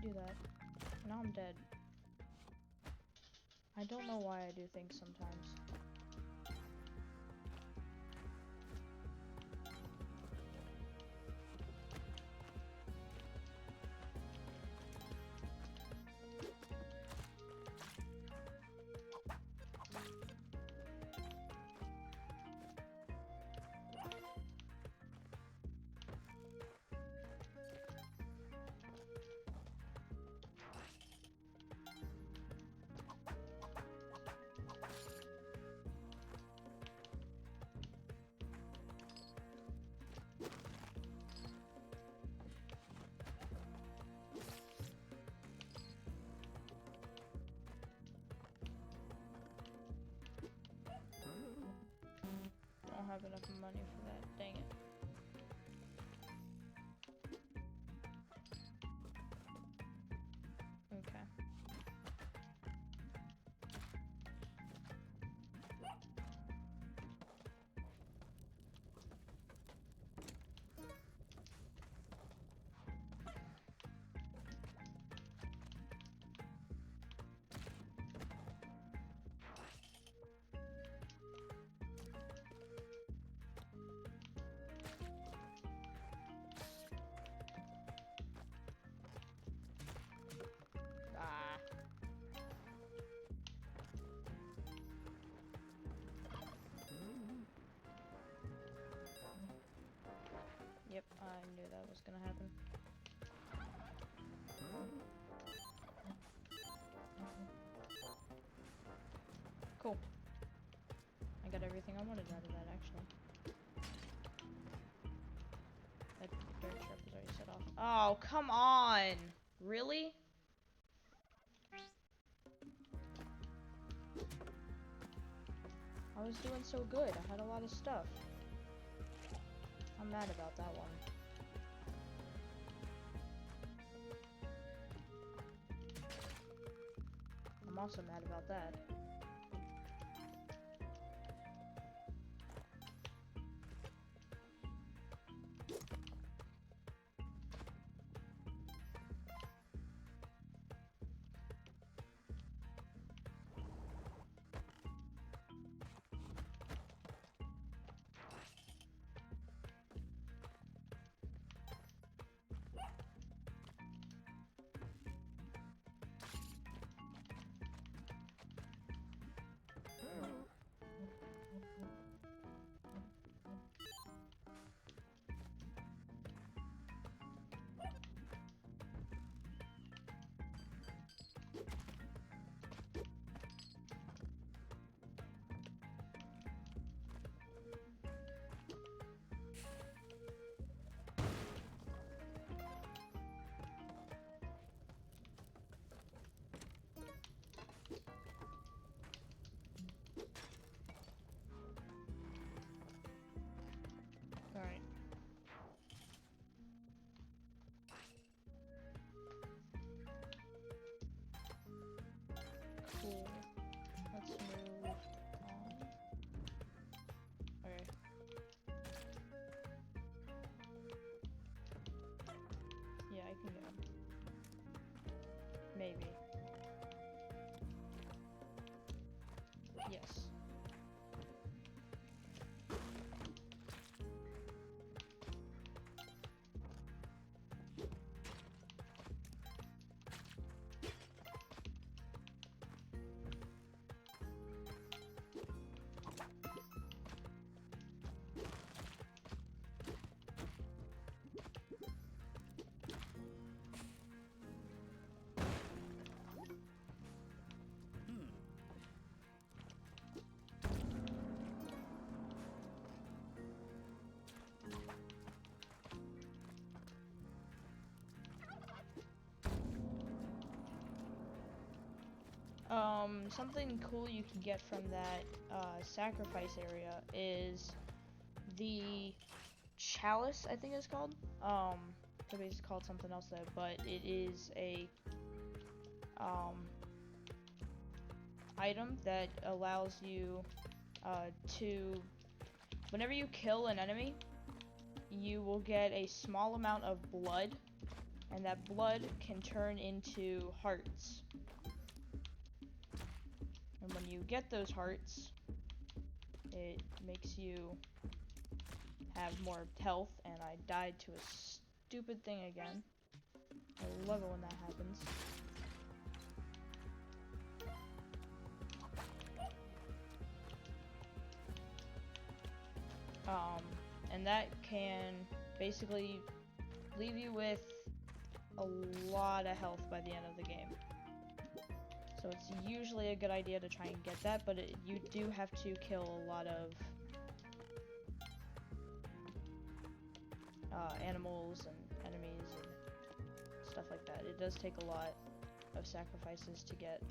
do that. Now I'm dead. I don't know why I do things sometimes. Don't have enough money for that. Dang it. Okay. Ah. Yep, I knew that was gonna happen. Cool. I got everything I wanted out of that, actually. That dirt trap was already set off. Oh, come on! Really? I was doing so good. I had a lot of stuff. I'm mad about that one. I'm also mad about that. Alright. Cool. Let's move on. Okay. Yeah, I can go. Maybe. Yes. Something cool you can get from that sacrifice area is the chalice, I think it's called. Could be called something else though, but it is a item that allows you to, whenever you kill an enemy, you will get a small amount of blood and that blood can turn into hearts. And when you get those hearts, it makes you have more health, and I died to a stupid thing again. I love it when that happens. And that can basically leave you with a lot of health by the end of the game. So it's usually a good idea to try and get that, but you do have to kill a lot of animals and enemies and stuff like that. It does take a lot of sacrifices to get.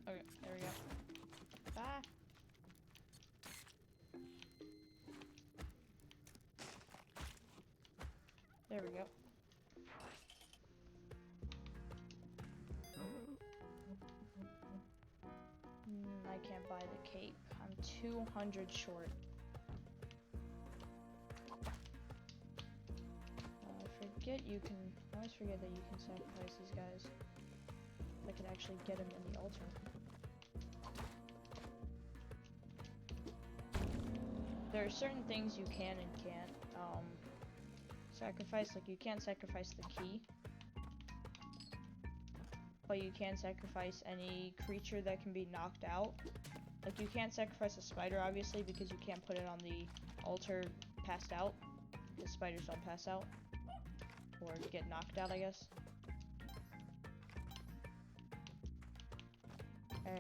Okay, there we go. Ah! There we go. I can't buy the cape. I'm 200 short. I always forget that you can sacrifice these guys. I can actually get them in the altar. There are certain things you can and can't sacrifice. Like, you can't sacrifice the key, but you can sacrifice any creature that can be knocked out. Like, you can't sacrifice a spider, obviously, because you can't put it on the altar passed out, because spiders don't pass out, or get knocked out, I guess. And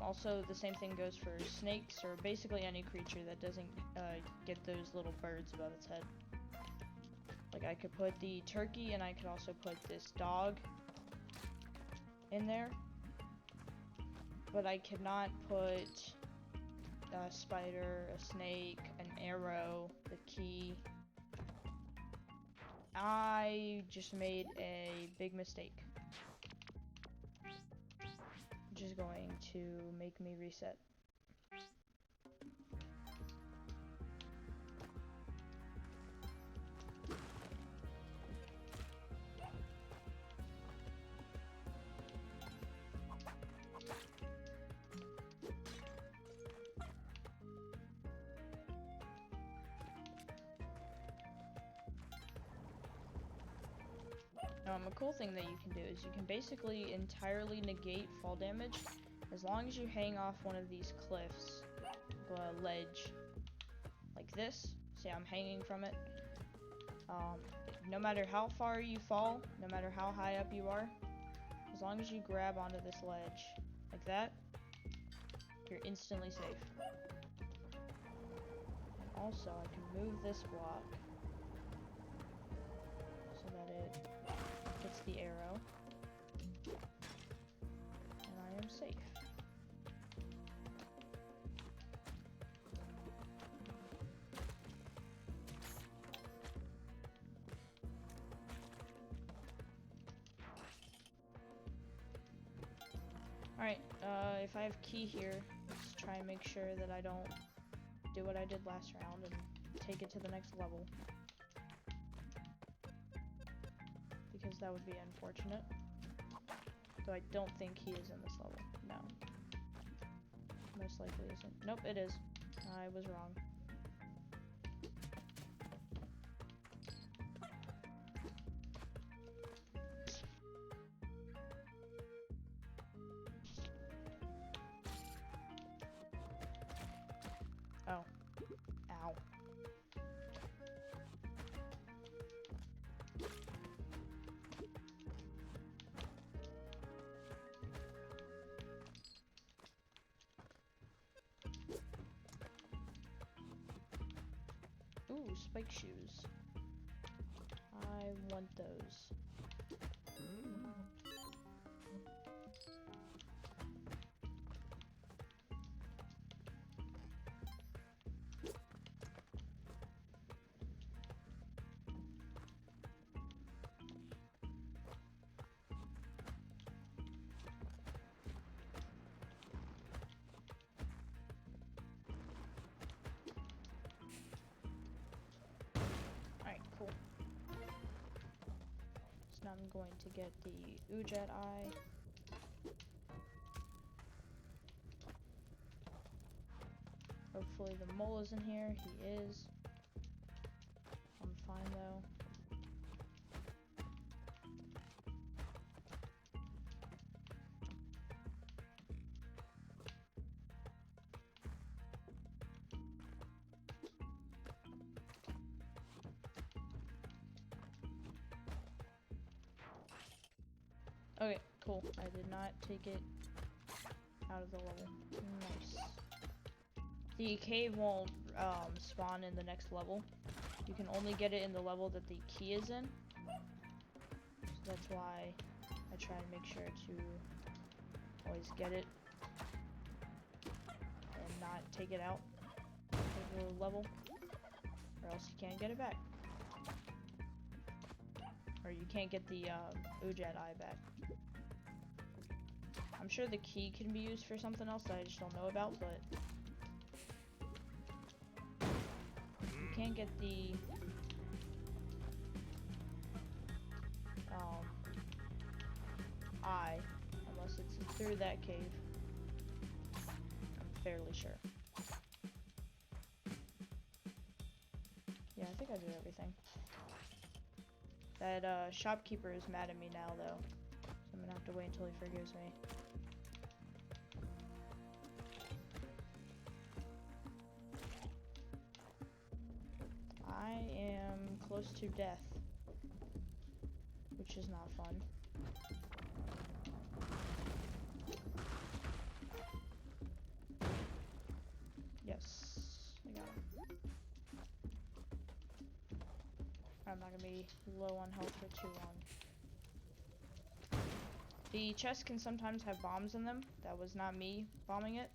also the same thing goes for snakes, or basically any creature that doesn't get those little birds above its head. Like, I could put the turkey, and I could also put this dog in there, but I cannot put a spider, a snake, an arrow, the key. I just made a big mistake, which is going to make me reset. A cool thing that you can do is you can basically entirely negate fall damage as long as you hang off one of these cliffs, ledge, like this. See, I'm hanging from it. No matter how far you fall, no matter how high up you are, as long as you grab onto this ledge like that, you're instantly safe. And also, I can move this block so that it hits the arrow, and I am safe. Alright, if I have key here, let's try and make sure that I don't do what I did last round and take it to the next level, because that would be unfortunate. Though I don't think he is in this level. No. Most likely isn't. Nope, it is. I was wrong. Ooh, spike shoes. I want those. Alright, cool. So now I'm going to get the Ujat eye. Hopefully the mole is in here. He is. I'm fine though. Okay, cool. I did not take it out of the level. Nice. The cave won't spawn in the next level. You can only get it in the level that the key is in. So that's why I try and make sure to always get it and not take it out of the level, or else you can't get it back. Or you can't get the Ujat eye back. I'm sure the key can be used for something else that I just don't know about, but you can't get the eye unless it's through that cave. I'm fairly sure. Yeah, I think I did everything. That shopkeeper is mad at me now, though. So I'm gonna have to wait until he forgives me. I am close to death, which is not fun. Yes, I got him. I'm not gonna be low on health for too long. The chest can sometimes have bombs in them. That was not me bombing it.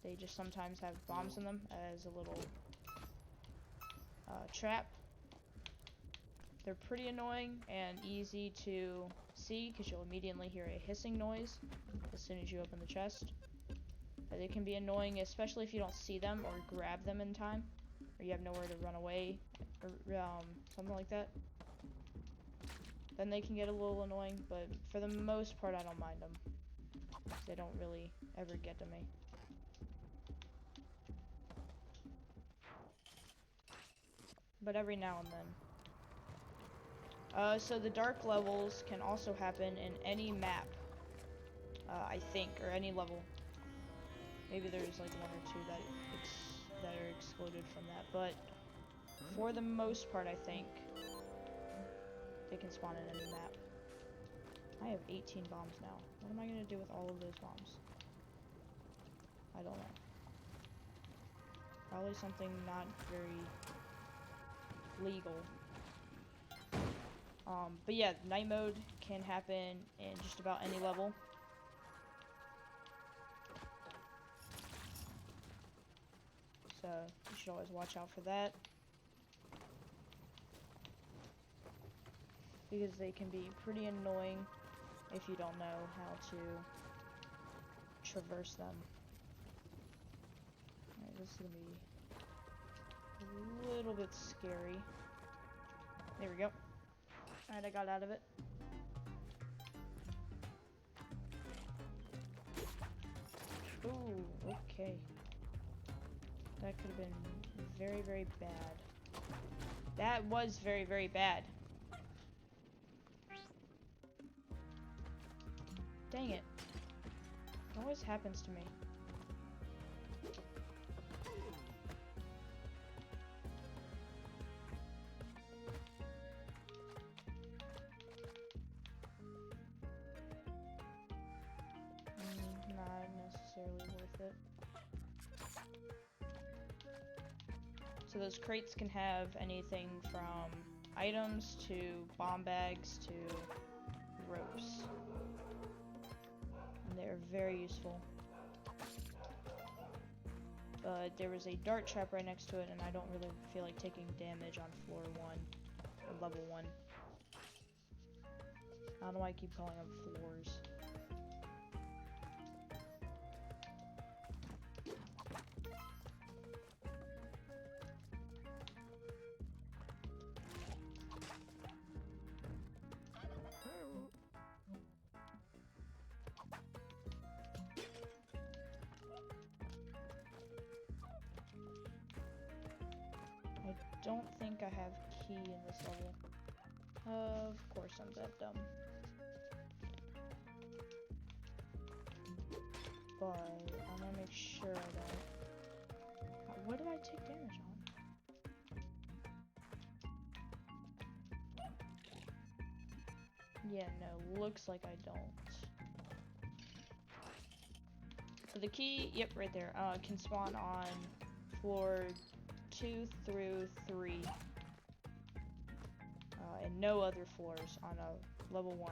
They just sometimes have bombs in them as a little trap. They're pretty annoying and easy to see because you'll immediately hear a hissing noise as soon as you open the chest. But they can be annoying, especially if you don't see them or grab them in time, or you have nowhere to run away, or something like that. Then they can get a little annoying, but for the most part I don't mind them. They don't really ever get to me. But every now and then. So the dark levels can also happen in any map, I think, or any level. Maybe there's like one or two that are excluded from that, but for the most part, I think they can spawn in any map. I have 18 bombs now. What am I gonna do with all of those bombs? I don't know. Probably something not very legal. But yeah, night mode can happen in just about any level. So you should always watch out for that, because they can be pretty annoying if you don't know how to traverse them. Alright, this is gonna be a little bit scary. There we go. Alright, I got out of it. Ooh, okay. That could have been very, very bad. That was very, very bad. Dang it. It always happens to me. Not necessarily worth it. So those crates can have anything from items to bomb bags to ropes. And they're very useful. But there was a dart trap right next to it, and I don't really feel like taking damage on floor 1, or level 1. I don't know why I keep calling them floors. I don't think I have key in this level. Of course I'm that dumb. But I'm gonna make sure I don't. What did I take damage on? Yeah, no, looks like I don't. So the key, yep, right there, can spawn on floor 2 through 3. And no other floors on a level 1.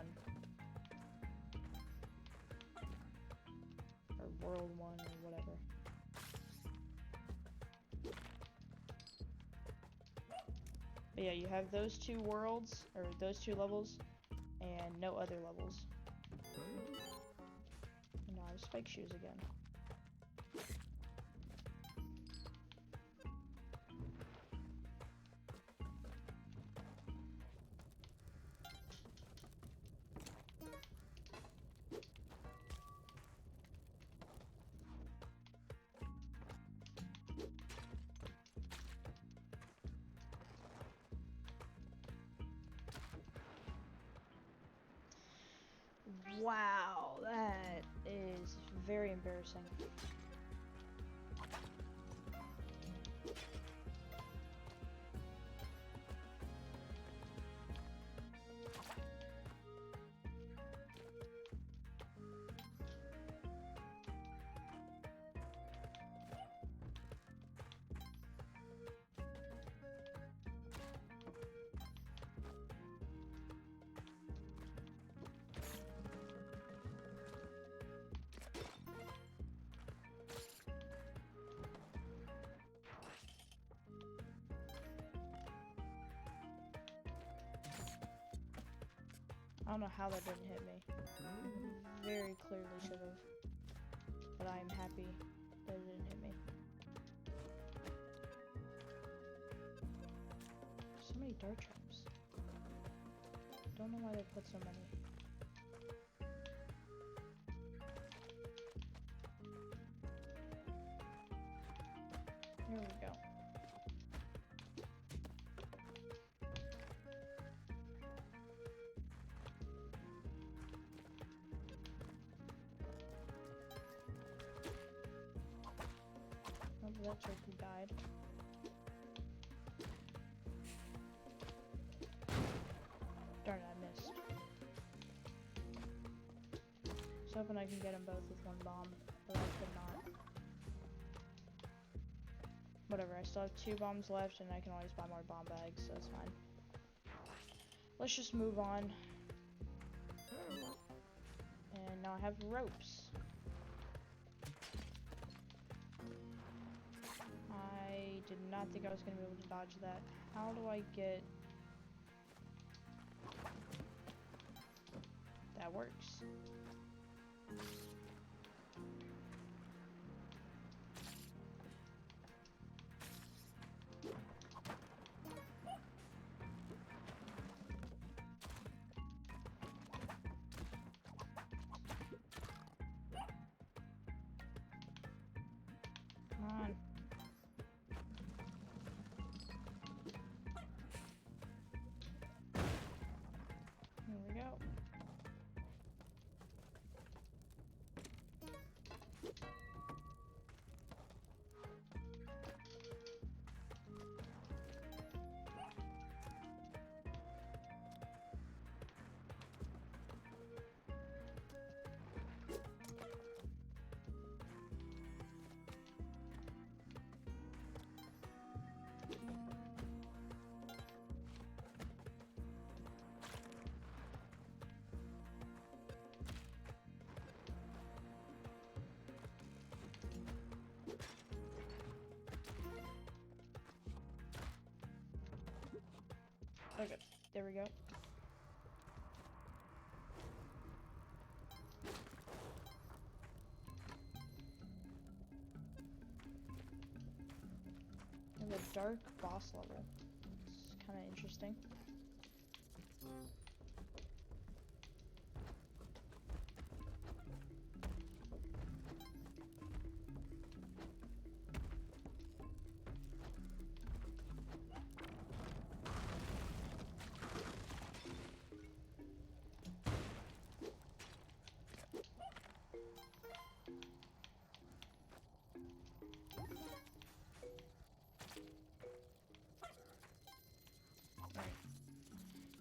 Or world 1 or whatever. But yeah, you have those 2 worlds, or those 2 levels, and no other levels. And now I have spike shoes again. Wow, that is very embarrassing. I don't know how that didn't hit me. Very clearly should have. But I am happy that it didn't hit me. So many dart traps. Don't know why they put so many. Here we go. That turkey died. Darn it, I missed. Just hoping I can get them both with one bomb, but I could not. Whatever, I still have 2 bombs left, and I can always buy more bomb bags, so that's fine. Let's just move on. And now I have ropes. I did not think I was going to be able to dodge that. How do I get... That works. Come on. Here we go. Okay, there we go. And a dark boss level. It's kind of interesting.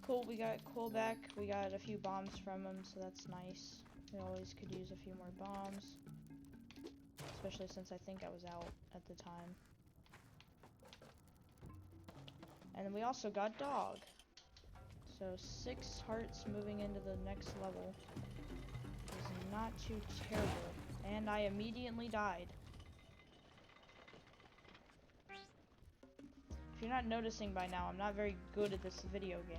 Cool, we got Cole back. We got a few bombs from him, so that's nice. We always could use a few more bombs. Especially since I think I was out at the time. And then we also got Dog. So 6 hearts moving into the next level is not too terrible. And I immediately died. If you're not noticing by now, I'm not very good at this video game.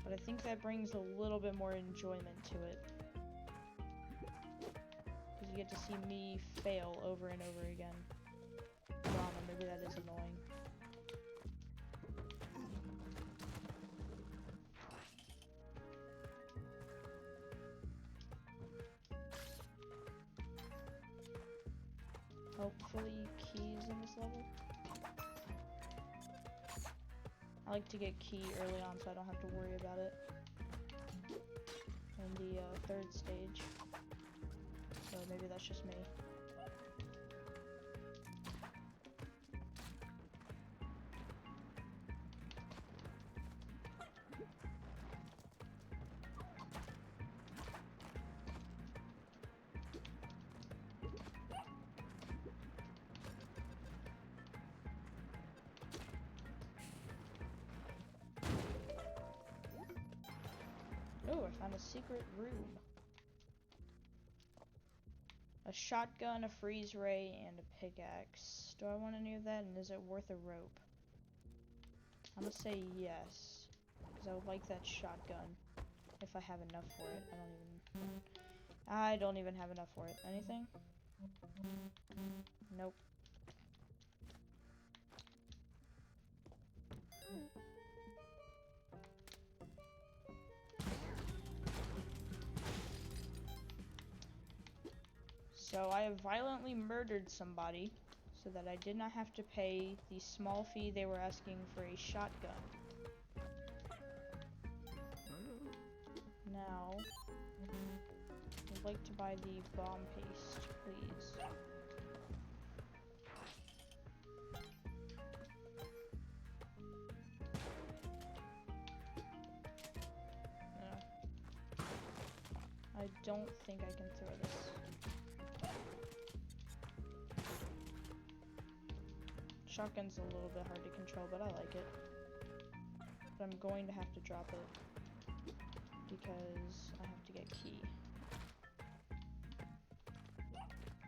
But I think that brings a little bit more enjoyment to it. Because you get to see me fail over and over again. I don't know, maybe that is annoying. Hopefully keys in this level. I like to get key early on so I don't have to worry about it in the 3rd stage. So maybe that's just me. Oh, I found a secret room. A shotgun, a freeze ray, and a pickaxe. Do I want any of that, and is it worth a rope? I'm gonna say yes, because I would like that shotgun if I have enough for it. I don't even have enough for it. Anything? Nope. So I have violently murdered somebody so that I did not have to pay the small fee they were asking for a shotgun. Now, I'd like to buy the bomb paste, please. No. I don't think I can throw this. Shotgun's a little bit hard to control, but I like it. But I'm going to have to drop it because I have to get key.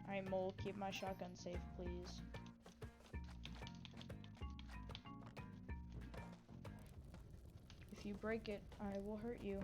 Alright, Mole, keep my shotgun safe, please. If you break it, I will hurt you.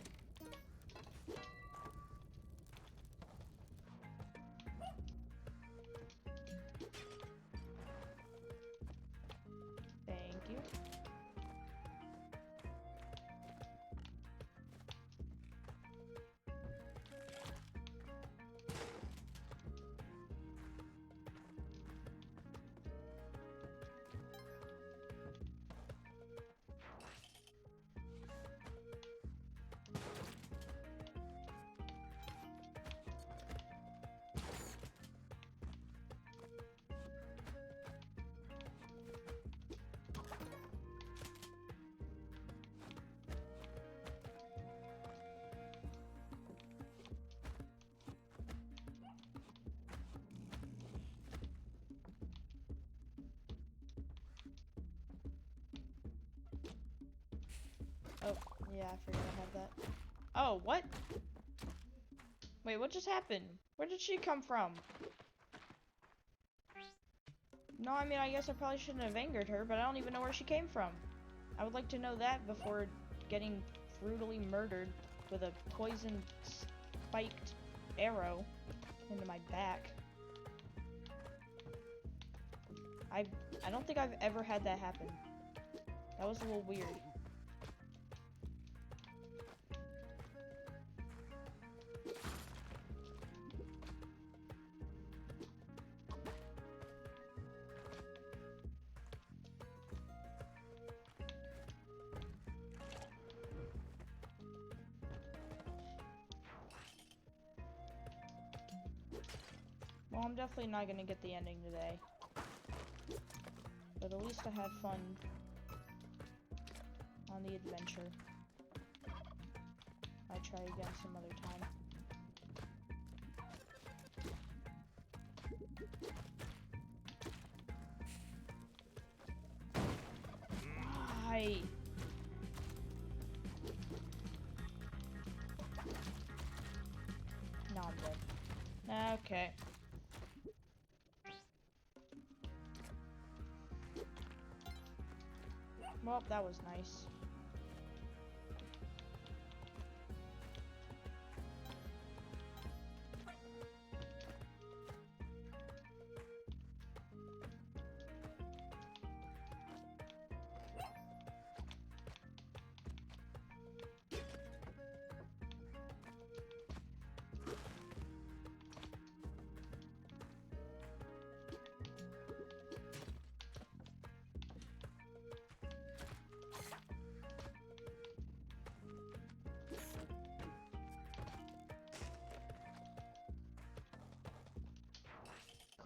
Oh, yeah, I forgot I had that. Oh, what? Wait, what just happened? Where did she come from? No, I mean, I guess I probably shouldn't have angered her, but I don't even know where she came from. I would like to know that before getting brutally murdered with a poison spiked arrow into my back. I don't think I've ever had that happen. That was a little weird. Well, I'm definitely not gonna get the ending today. But at least I had fun on the adventure. I'll try again some other time. Why? No, I'm dead. Okay. Well, that was nice.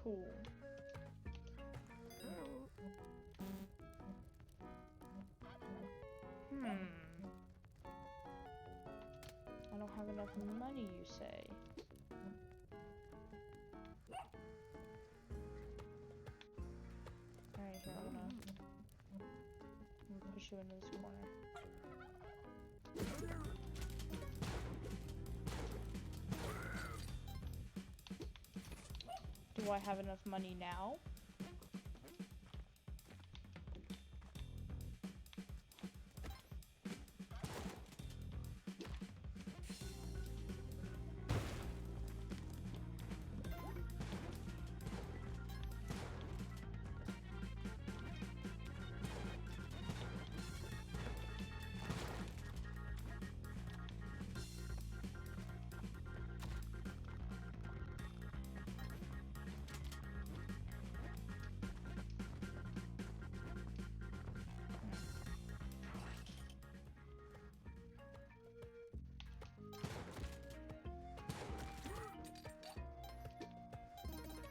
Cool. I don't have enough money, you say? Alright, here, I'm gonna push you into this corner. Do I have enough money now?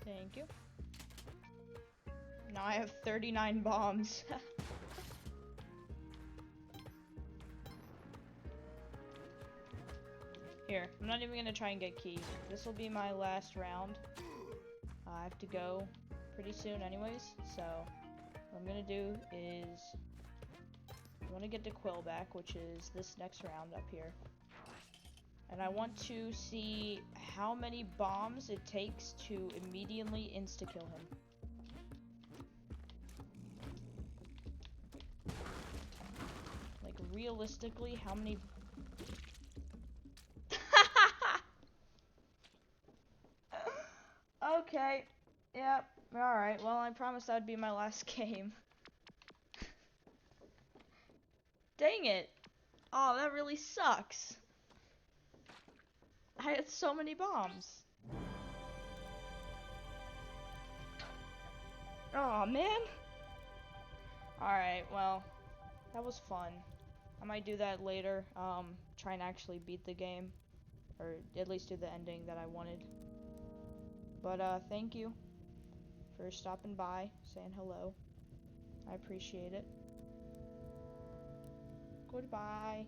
Thank you. Now I have 39 bombs. Here, I'm not even gonna try and get keys. This will be my last round. I have to go pretty soon anyways, so what I'm gonna do is I want to get the quill back, which is this next round up here. And I want to see how many bombs it takes to immediately insta-kill him. Like, realistically, how many... Okay. Yep. Alright, well, I promised that would be my last game. Dang it. Oh, that really sucks. I had so many bombs. Oh man. Alright, well, that was fun. I might do that later. Try and actually beat the game. Or at least do the ending that I wanted. But, thank you for stopping by, saying hello. I appreciate it. Goodbye.